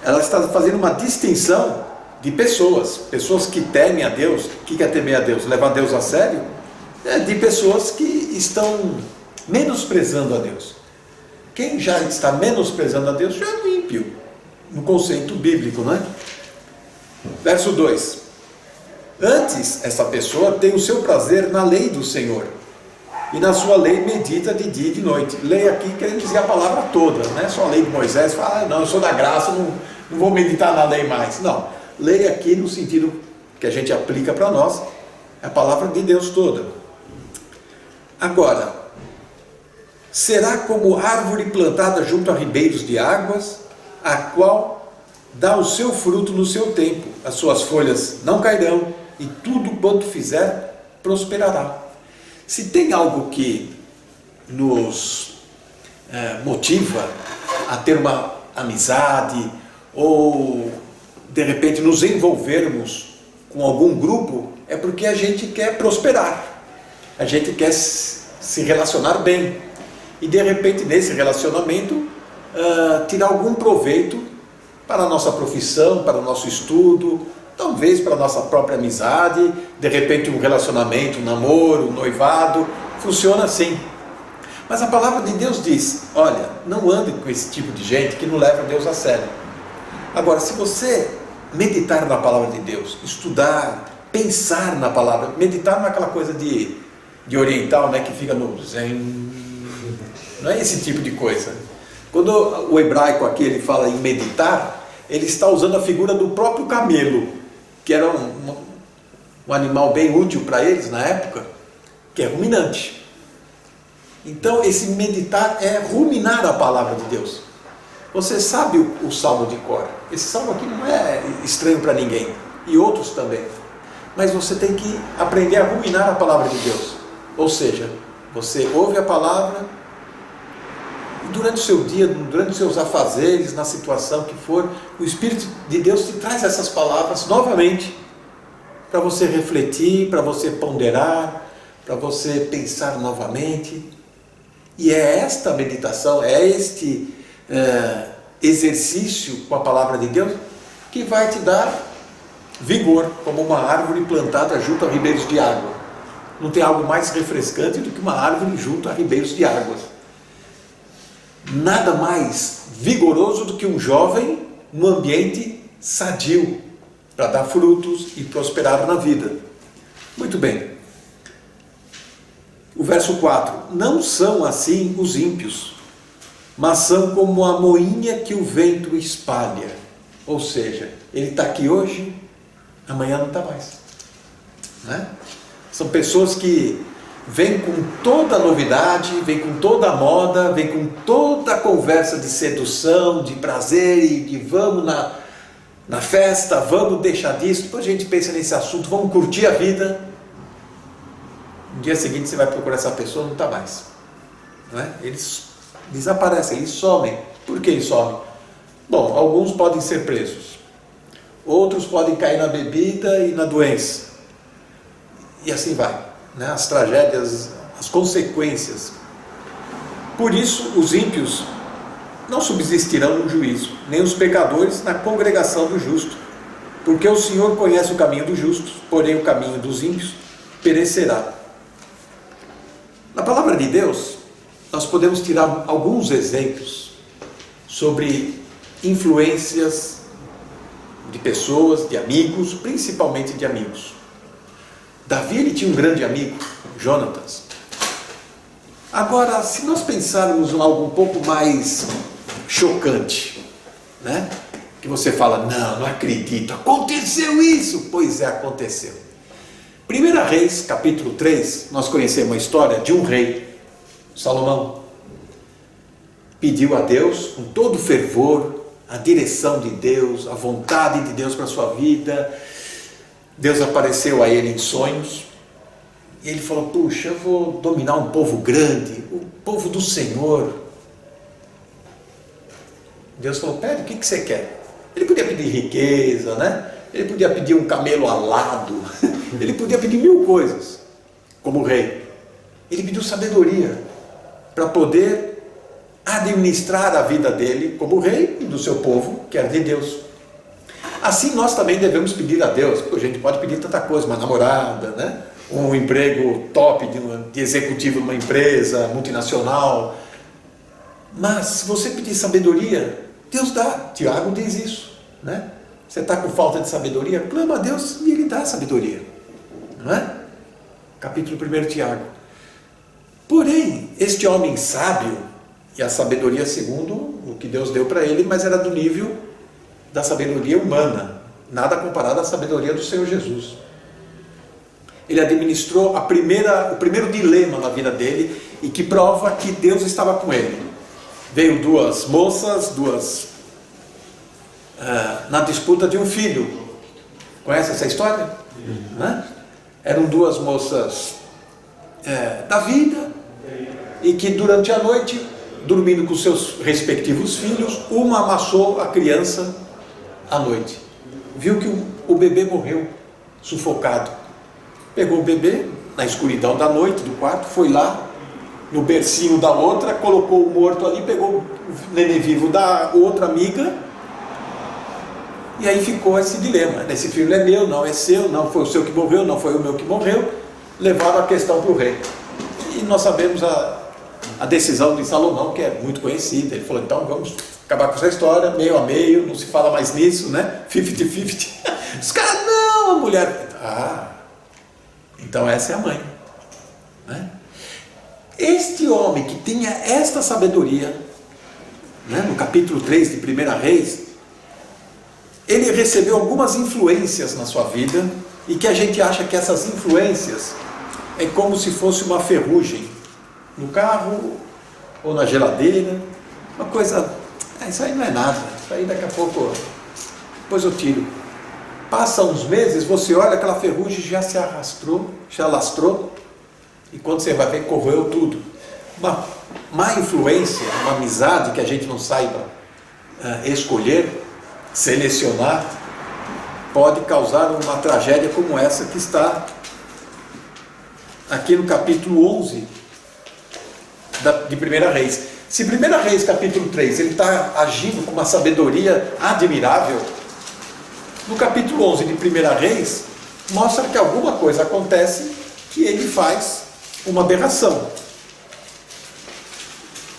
Speaker 2: ela está fazendo uma distinção de pessoas que temem a Deus. O que é temer a Deus? Levar Deus a sério? De pessoas que estão menosprezando a Deus. Quem já está menosprezando a Deus já é um ímpio, no conceito bíblico, não é? Verso 2: antes, essa pessoa tem o seu prazer na lei do Senhor, e na sua lei medita de dia e de noite. Lei aqui querendo dizer a palavra toda, não é só a lei de Moisés. Fala: não, eu sou da graça, não vou meditar na lei mais. Não, lei aqui no sentido que a gente aplica para nós, é a palavra de Deus toda. Agora, será como árvore plantada junto a ribeiros de águas, a qual dá o seu fruto no seu tempo, as suas folhas não cairão, e tudo quanto fizer prosperará. Se tem algo que nos motiva a ter uma amizade, ou de repente nos envolvermos com algum grupo, é porque a gente quer prosperar, a gente quer se relacionar bem, e de repente nesse relacionamento tirar algum proveito para a nossa profissão, para o nosso estudo, talvez para a nossa própria amizade, de repente um relacionamento, um namoro, um noivado, funciona assim. Mas a palavra de Deus diz: olha, não ande com esse tipo de gente que não leva Deus a sério. Agora, se você meditar na palavra de Deus, estudar, pensar na palavra, meditar não é aquela coisa de oriental, né, que fica no zen, não é esse tipo de coisa. Quando o hebraico aqui ele fala em meditar, ele está usando a figura do próprio camelo, que era um animal bem útil para eles na época, que é ruminante. Então esse meditar é ruminar a palavra de Deus. Você sabe o salmo de cor. Esse salmo aqui não é estranho para ninguém, e outros também. Mas você tem que aprender a ruminar a palavra de Deus. Ou seja, você ouve a palavra, e durante o seu dia, durante os seus afazeres, na situação que for, o Espírito de Deus te traz essas palavras novamente, para você refletir, para você ponderar, para você pensar novamente. E é esta meditação, é este exercício com a palavra de Deus que vai te dar vigor, como uma árvore plantada junto a ribeiros de água. Não tem algo mais refrescante do que uma árvore junto a ribeiros de águas. Nada mais vigoroso do que um jovem no ambiente sadio, para dar frutos e prosperar na vida. Muito bem. O verso 4. Não são assim os ímpios, mas são como a moinha que o vento espalha. Ou seja, ele está aqui hoje, amanhã não está mais. Né? São pessoas que vêm com toda a novidade, vêm com toda a moda, vêm com toda a conversa de sedução, de prazer e de vamos na festa, vamos deixar disso, depois a gente pensa nesse assunto, vamos curtir a vida. No dia seguinte você vai procurar essa pessoa, não está mais. Não é? Eles desaparecem, eles somem. Por que eles somem? Bom, alguns podem ser presos, outros podem cair na bebida e na doença, e assim vai, né? As tragédias, as consequências. Por isso os ímpios não subsistirão no juízo, nem os pecadores na congregação do justo, porque o Senhor conhece o caminho dos justos, porém o caminho dos ímpios perecerá. Na palavra de Deus, nós podemos tirar alguns exemplos sobre influências de pessoas, de amigos, principalmente de amigos. Davi, ele tinha um grande amigo, Jonatas. Agora, se nós pensarmos em algo um pouco mais chocante, né? Que você fala, não acredito, aconteceu isso. Pois é, aconteceu. 1 Reis, capítulo 3, nós conhecemos a história de um rei, Salomão. Pediu a Deus, com todo fervor, a direção de Deus, a vontade de Deus para a sua vida. Deus apareceu a ele em sonhos, e ele falou, puxa, eu vou dominar um povo grande, o povo do Senhor. Deus falou, pede, o que você quer? Ele podia pedir riqueza, né? Ele podia pedir um camelo alado, ele podia pedir 1000 coisas, como rei. Ele pediu sabedoria, para poder administrar a vida dele como rei e do seu povo, que era de Deus. Assim nós também devemos pedir a Deus. A gente pode pedir tanta coisa, uma namorada, né? Um emprego top de executivo numa empresa multinacional. Mas se você pedir sabedoria, Deus dá. Tiago diz isso, né? Você está com falta de sabedoria, clama a Deus e Ele dá sabedoria, não é? Capítulo 1 de Tiago. Porém, este homem sábio, e a sabedoria segundo o que Deus deu para ele, mas era do nível da sabedoria humana, nada comparado à sabedoria do Senhor Jesus. Ele administrou o primeiro dilema na vida dele, e que prova que Deus estava com ele. Veio 2 moças, na disputa de um filho. Conhece essa história? Né? Eram 2 moças da vida, e que durante a noite, dormindo com seus respectivos filhos, uma amassou a criança à noite. Viu que o bebê morreu, sufocado. Pegou o bebê na escuridão da noite do quarto, foi lá no bercinho da outra, colocou o morto ali, pegou o neném vivo da outra amiga, e aí ficou esse dilema. Esse filho é meu, não é seu, não foi o seu que morreu, não foi o meu que morreu. Levaram a questão para o rei. E nós sabemos a decisão de Salomão, que é muito conhecida. Ele falou, então vamos acabar com essa história, meio a meio, não se fala mais nisso, né? 50-50. Os caras, não, a mulher... então essa é a mãe, né? Este homem que tinha esta sabedoria, né, no capítulo 3 de 1 Reis, ele recebeu algumas influências na sua vida, e que a gente acha que essas influências é como se fosse uma ferrugem no carro ou na geladeira, uma coisa, isso aí não é nada, isso aí daqui a pouco, depois eu tiro. Passa uns meses, você olha, aquela ferrugem já se arrastou, já lastrou, e quando você vai ver, corroeu tudo. Uma má influência, uma amizade que a gente não saiba escolher, selecionar, pode causar uma tragédia como essa que está aqui no capítulo 11 de 1 Reis. Se 1 Reis capítulo 3 ele está agindo com uma sabedoria admirável, no capítulo 11 de 1 Reis mostra que alguma coisa acontece que ele faz uma aberração.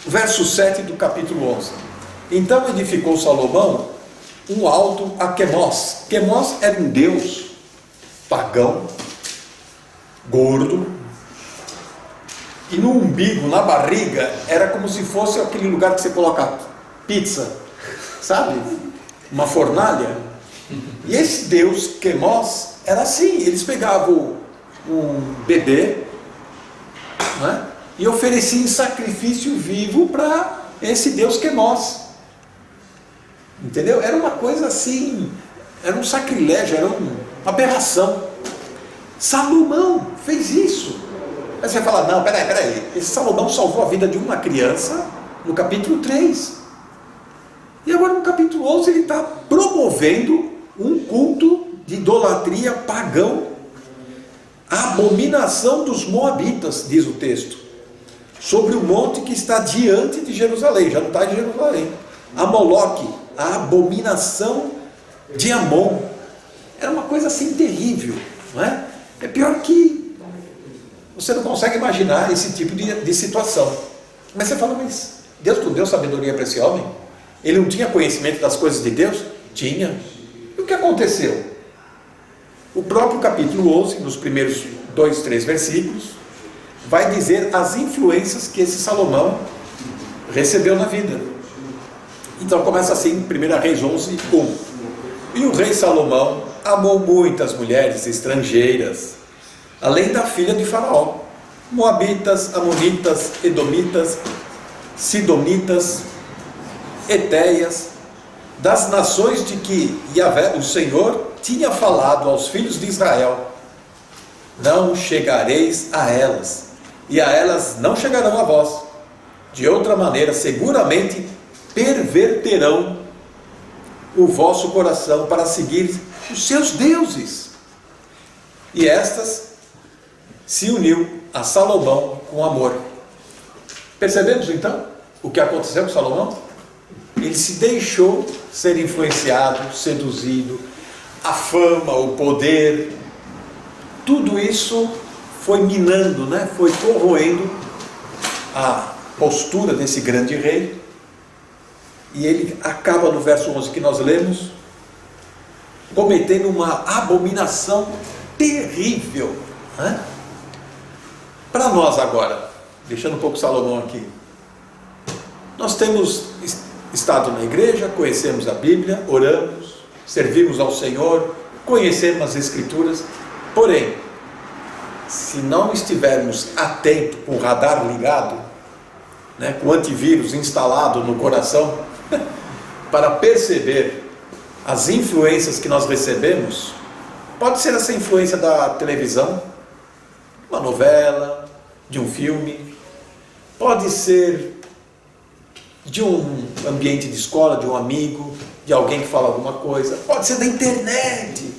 Speaker 2: Verso 7 do capítulo 11. Então edificou Salomão um alto a Quemós. Quemós era um deus pagão, gordo, e no umbigo, na barriga, era como se fosse aquele lugar que você coloca pizza, sabe? Uma fornalha. E esse deus Quemós era assim, eles pegavam um bebê, né, e ofereciam em sacrifício vivo para esse deus Quemós. Entendeu? Era uma coisa assim, era um sacrilégio, era uma aberração. Salomão fez isso. Aí você fala, não, peraí, esse Salomão salvou a vida de uma criança no capítulo 3. E agora no capítulo 11 ele está promovendo um culto de idolatria pagão, a abominação dos moabitas, diz o texto, sobre o monte que está diante de Jerusalém, já não está em Jerusalém. A Moloque, a abominação de Amon. Era uma coisa assim terrível, não é? É pior que você não consegue imaginar esse tipo de situação. Mas você fala, mas Deus não deu sabedoria para esse homem? Ele não tinha conhecimento das coisas de Deus? Tinha. E o que aconteceu? O próprio capítulo 11, nos primeiros 2, 3 versículos, vai dizer as influências que esse Salomão recebeu na vida. Então começa assim, 1 Reis 11, 1. E o rei Salomão amou muitas mulheres estrangeiras, além da filha de Faraó, moabitas, amonitas, edomitas, sidonitas, etéias, das nações de que Yahvé, o Senhor, tinha falado aos filhos de Israel: não chegareis a elas, e a elas não chegarão a vós. De outra maneira, seguramente perverterão o vosso coração para seguir os seus deuses. E estas se uniu a Salomão com amor. Percebemos então o que aconteceu com Salomão? Ele se deixou ser influenciado, seduzido, a fama, o poder, tudo isso foi minando, né? Foi corroendo a postura desse grande rei, e ele acaba no verso 11 que nós lemos, cometendo uma abominação terrível, né? Para nós agora, deixando um pouco Salomão aqui, nós temos estado na igreja, conhecemos a Bíblia, oramos, servimos ao Senhor, conhecemos as Escrituras, porém, se não estivermos atentos, com o radar ligado, né, com o antivírus instalado no coração, para perceber as influências que nós recebemos, pode ser essa influência da televisão, uma novela, de um filme, pode ser de um ambiente de escola, de um amigo, de alguém que fala alguma coisa, pode ser da internet,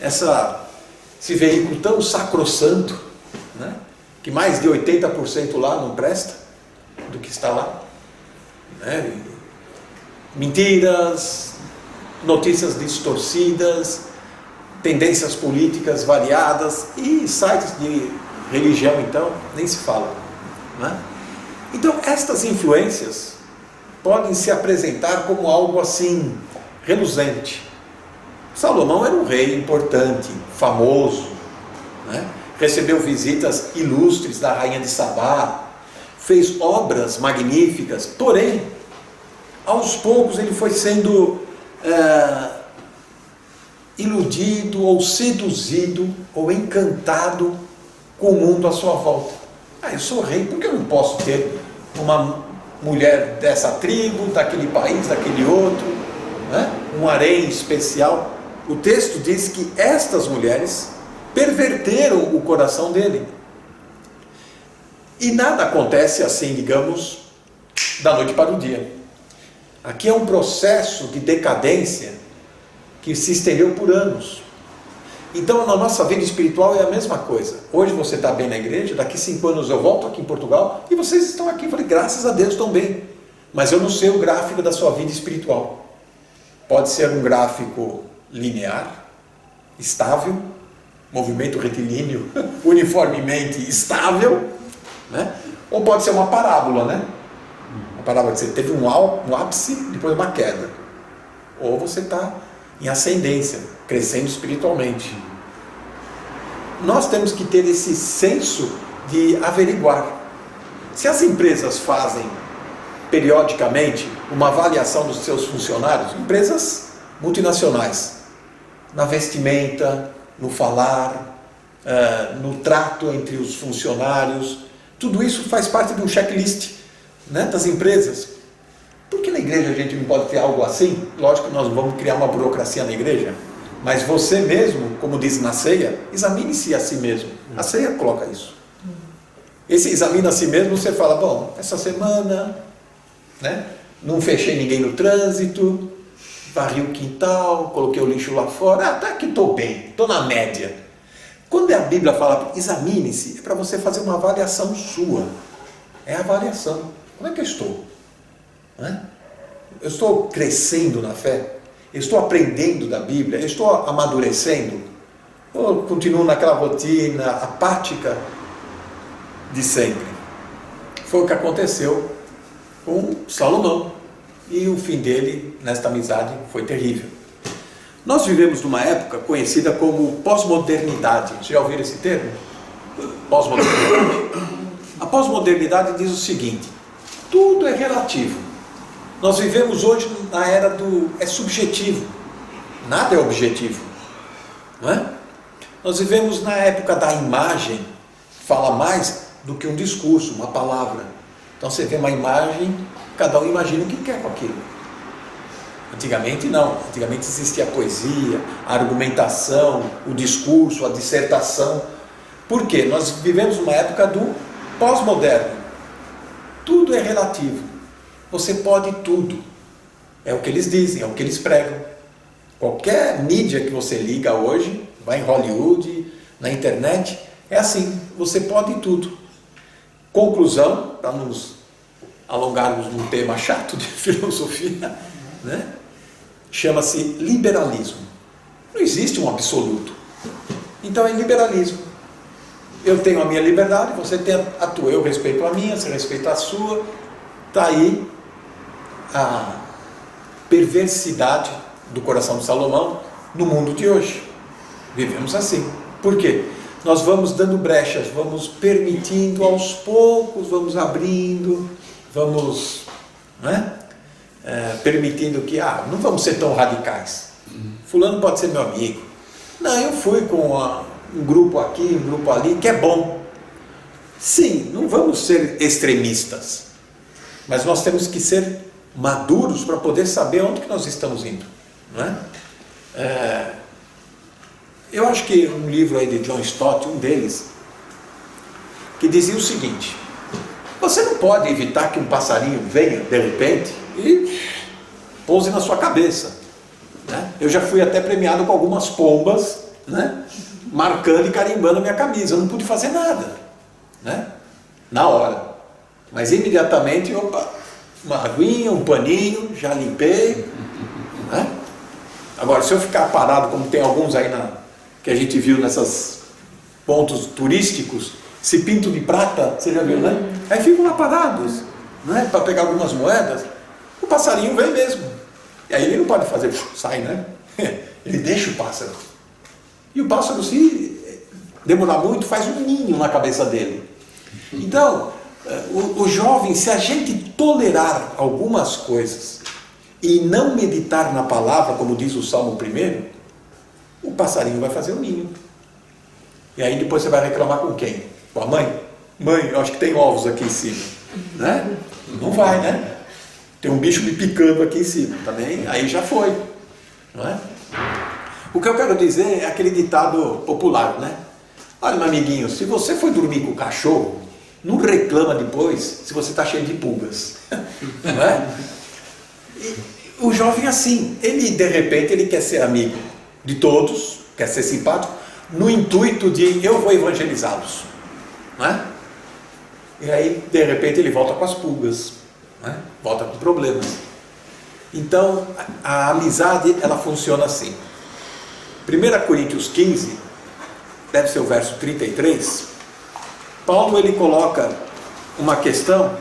Speaker 2: esse veículo tão sacrossanto, né, que mais de 80% lá não presta do que está lá, né? Mentiras, notícias distorcidas, tendências políticas variadas, e sites de religião então nem se fala, né? Então estas influências podem se apresentar como algo assim reluzente. Salomão era um rei importante, famoso, né? Recebeu visitas ilustres da rainha de Sabá, fez obras magníficas, porém, aos poucos ele foi sendo iludido, ou seduzido, ou encantado com o mundo à sua volta. Eu sou rei, por que eu não posso ter uma mulher dessa tribo, daquele país, daquele outro, né? Um harém especial? O texto diz que estas mulheres perverteram o coração dele. E nada acontece assim, digamos, da noite para o dia. Aqui é um processo de decadência que se estendeu por anos. Então, na nossa vida espiritual é a mesma coisa. Hoje você está bem na igreja, daqui 5 anos eu volto aqui em Portugal e vocês estão aqui. Eu falei, graças a Deus, estão bem. Mas eu não sei o gráfico da sua vida espiritual. Pode ser um gráfico linear, estável, movimento retilíneo, uniformemente estável, né? Ou pode ser uma parábola, né? Uma parábola que você teve um ápice, depois uma queda. Ou você está em ascendência, crescendo espiritualmente. Nós temos que ter esse senso de averiguar. Se as empresas fazem periodicamente uma avaliação dos seus funcionários, empresas multinacionais, na vestimenta, no falar, no trato entre os funcionários, tudo isso faz parte de um checklist, né, das empresas. Por que na igreja a gente não pode ter algo assim? Lógico que nós vamos criar uma burocracia na igreja, mas você mesmo, como diz na ceia, examine-se a si mesmo. A ceia coloca isso. Esse examina a si mesmo, você fala, bom, essa semana, né, não fechei ninguém no trânsito, varri o quintal, coloquei o lixo lá fora, até que estou bem, estou na média. Quando a Bíblia fala examine-se, é para você fazer uma avaliação sua. É a avaliação. Como é que eu estou? Né? Eu estou crescendo na fé? Eu estou aprendendo da Bíblia? Eu estou amadurecendo? Ou continuo naquela rotina apática de sempre? Foi o que aconteceu com Salomão. E o fim dele, nesta amizade, foi terrível. Nós vivemos numa época conhecida como pós-modernidade. Vocês já ouviram esse termo? Pós-modernidade. A pós-modernidade diz o seguinte: tudo é relativo. Nós vivemos hoje na era do... é subjetivo. Nada é objetivo. Não é? Nós vivemos na época da imagem. Fala mais do que um discurso, uma palavra. Então você vê uma imagem, cada um imagina o que quer com aquilo. Antigamente não. Antigamente existia a poesia, a argumentação, o discurso, a dissertação. Por quê? Nós vivemos uma época do pós-moderno. Tudo é relativo. Você pode tudo. É o que eles dizem, é o que eles pregam. Qualquer mídia que você liga hoje, vai em Hollywood, na internet, é assim, você pode tudo. Conclusão, para não nos alongarmos num tema chato de filosofia, né? Chama-se liberalismo. Não existe um absoluto. Então é liberalismo. Eu tenho a minha liberdade, você tem a tua, eu respeito a minha, você respeita a sua. Está aí a perversidade do coração de Salomão no mundo de hoje. Vivemos assim. Por quê? Nós vamos dando brechas, vamos permitindo aos poucos, vamos abrindo, vamos, né? Permitindo que, não vamos ser tão radicais. Fulano pode ser meu amigo. Não, eu fui com um grupo aqui, um grupo ali, que é bom. Sim, não vamos ser extremistas, mas nós temos que ser maduros para poder saber onde que nós estamos indo, não é? Eu acho que um livro aí de John Stott, um deles, que dizia o seguinte: você não pode evitar que um passarinho venha de repente e pouse na sua cabeça, né? Eu já fui até premiado com algumas pombas, né, marcando e carimbando a minha camisa. Eu não pude fazer nada, né, na hora, mas imediatamente, opa, uma aguinha, um paninho, já limpei, né? Agora, se eu ficar parado, como tem alguns aí que a gente viu nesses pontos turísticos, esse pinto de prata, você já viu, né? Aí ficam lá parados, né, para pegar algumas moedas. O passarinho vem mesmo. E aí ele não pode fazer, sai, né? Ele deixa o pássaro. E o pássaro, se demorar muito, faz um ninho na cabeça dele. Então, o jovem, se a gente tolerar algumas coisas e não meditar na palavra, como diz o Salmo 1, o passarinho vai fazer um ninho. E aí depois você vai reclamar com quem? Com a mãe? Mãe, eu acho que tem ovos aqui em cima, né? Não vai, né? Tem um bicho me picando aqui em cima, também, aí já foi, não é? O que eu quero dizer é aquele ditado popular, né? Olha, meu amiguinho, se você foi dormir com o cachorro, não reclama depois se você está cheio de pulgas, não é? E o jovem é assim, ele de repente ele quer ser amigo de todos, quer ser simpático, no intuito de eu vou evangelizá-los, não é? E aí, de repente, ele volta com as pulgas, não é? Volta com problemas. Então, a amizade, ela funciona assim. 1 Coríntios 15, deve ser o verso 33, Paulo, ele coloca uma questão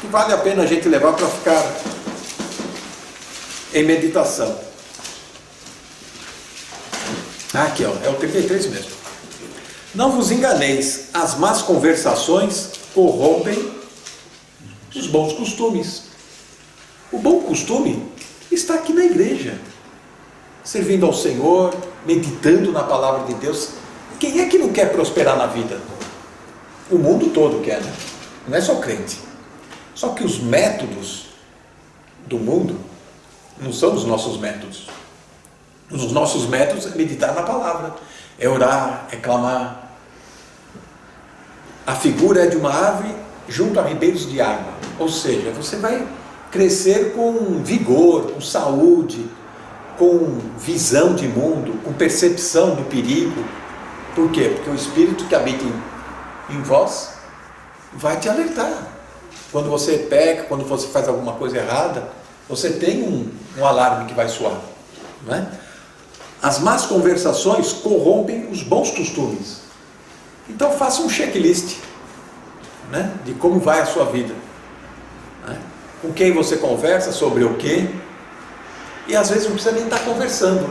Speaker 2: que vale a pena a gente levar para ficar em meditação. Aqui, ó, é o 33 mesmo. Não vos enganeis, as más conversações corrompem os bons costumes. O bom costume está aqui na igreja, servindo ao Senhor, meditando na palavra de Deus. Quem é que não quer prosperar na vida? O mundo todo quer, né? Não é só crente. Só que os métodos do mundo não são os nossos métodos. Os nossos métodos é meditar na palavra, é orar, é clamar. A figura é de uma árvore junto a ribeiros de água. Ou seja, você vai crescer com vigor, com saúde, com visão de mundo, com percepção do perigo. Por quê? Porque o Espírito que habita em vós vai te alertar. Quando você peca, quando você faz alguma coisa errada, você tem um alarme que vai soar, não é? As más conversações corrompem os bons costumes. Então faça um checklist, né, de como vai a sua vida, né? Com quem você conversa, sobre o quê. E às vezes não precisa nem estar conversando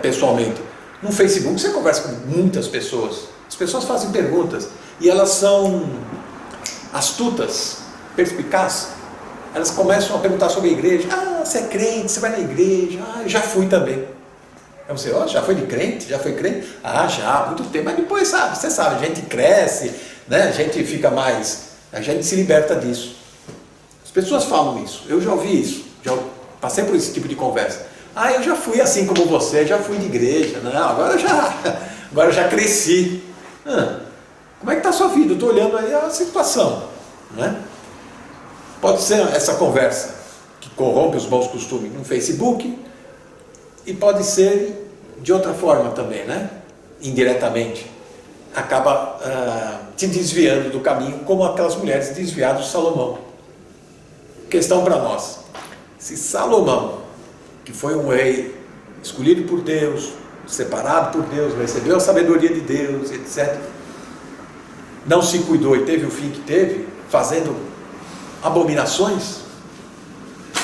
Speaker 2: pessoalmente. No Facebook você conversa com muitas pessoas. As pessoas fazem perguntas e elas são astutas, perspicazes. Elas começam a perguntar sobre a igreja. Ah, você é crente, você vai na igreja. Ah, eu já fui também. Aí você, já foi de crente? Já foi crente? Ah, já, há muito tempo. Mas depois, você sabe, a gente cresce, né? A gente fica mais, a gente se liberta disso. As pessoas falam isso, eu já ouvi isso, já passei por esse tipo de conversa. Ah, eu já fui assim como você, já fui de igreja. Não, agora eu já cresci. Como é que está a sua vida? Eu estou olhando aí a situação, né? Pode ser essa conversa que corrompe os bons costumes no Facebook, e pode ser de outra forma também, né? Indiretamente. Acaba te desviando do caminho, como aquelas mulheres desviadas de Salomão. Questão para nós: se Salomão, que foi um rei escolhido por Deus, separado por Deus, recebeu a sabedoria de Deus, etc., não se cuidou e teve o fim que teve, fazendo abominações,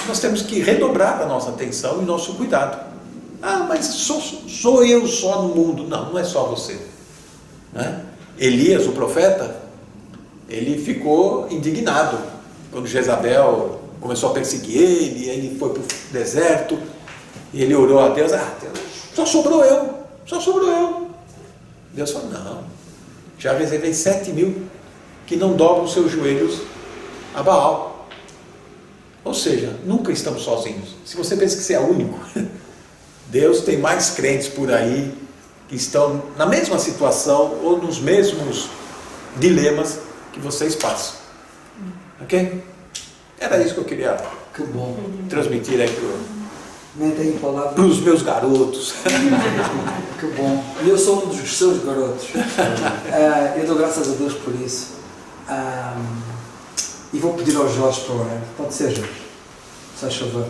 Speaker 2: nós temos que redobrar a nossa atenção e nosso cuidado. Ah, mas sou eu só no mundo. Não, não é só você, né? Elias, o profeta, ele ficou indignado quando Jezabel começou a perseguir ele, ele foi para o deserto, e ele orou a Deus, Deus, só sobrou eu. Deus falou, não, já reservei 7.000 que não dobram os seus joelhos a Baal. Ou seja, nunca estamos sozinhos. Se você pensa que você é único, Deus tem mais crentes por aí que estão na mesma situação ou nos mesmos dilemas que vocês passam. Ok? Era isso que eu queria
Speaker 1: Que bom.
Speaker 2: transmitir aí
Speaker 1: Nem tenho palavras.
Speaker 2: para os meus garotos.
Speaker 1: Que bom. E eu sou um dos seus garotos. Eu dou graças a Deus por isso. E vou pedir ao Jorge para orar. Pode ser, Jorge? Se faz favor.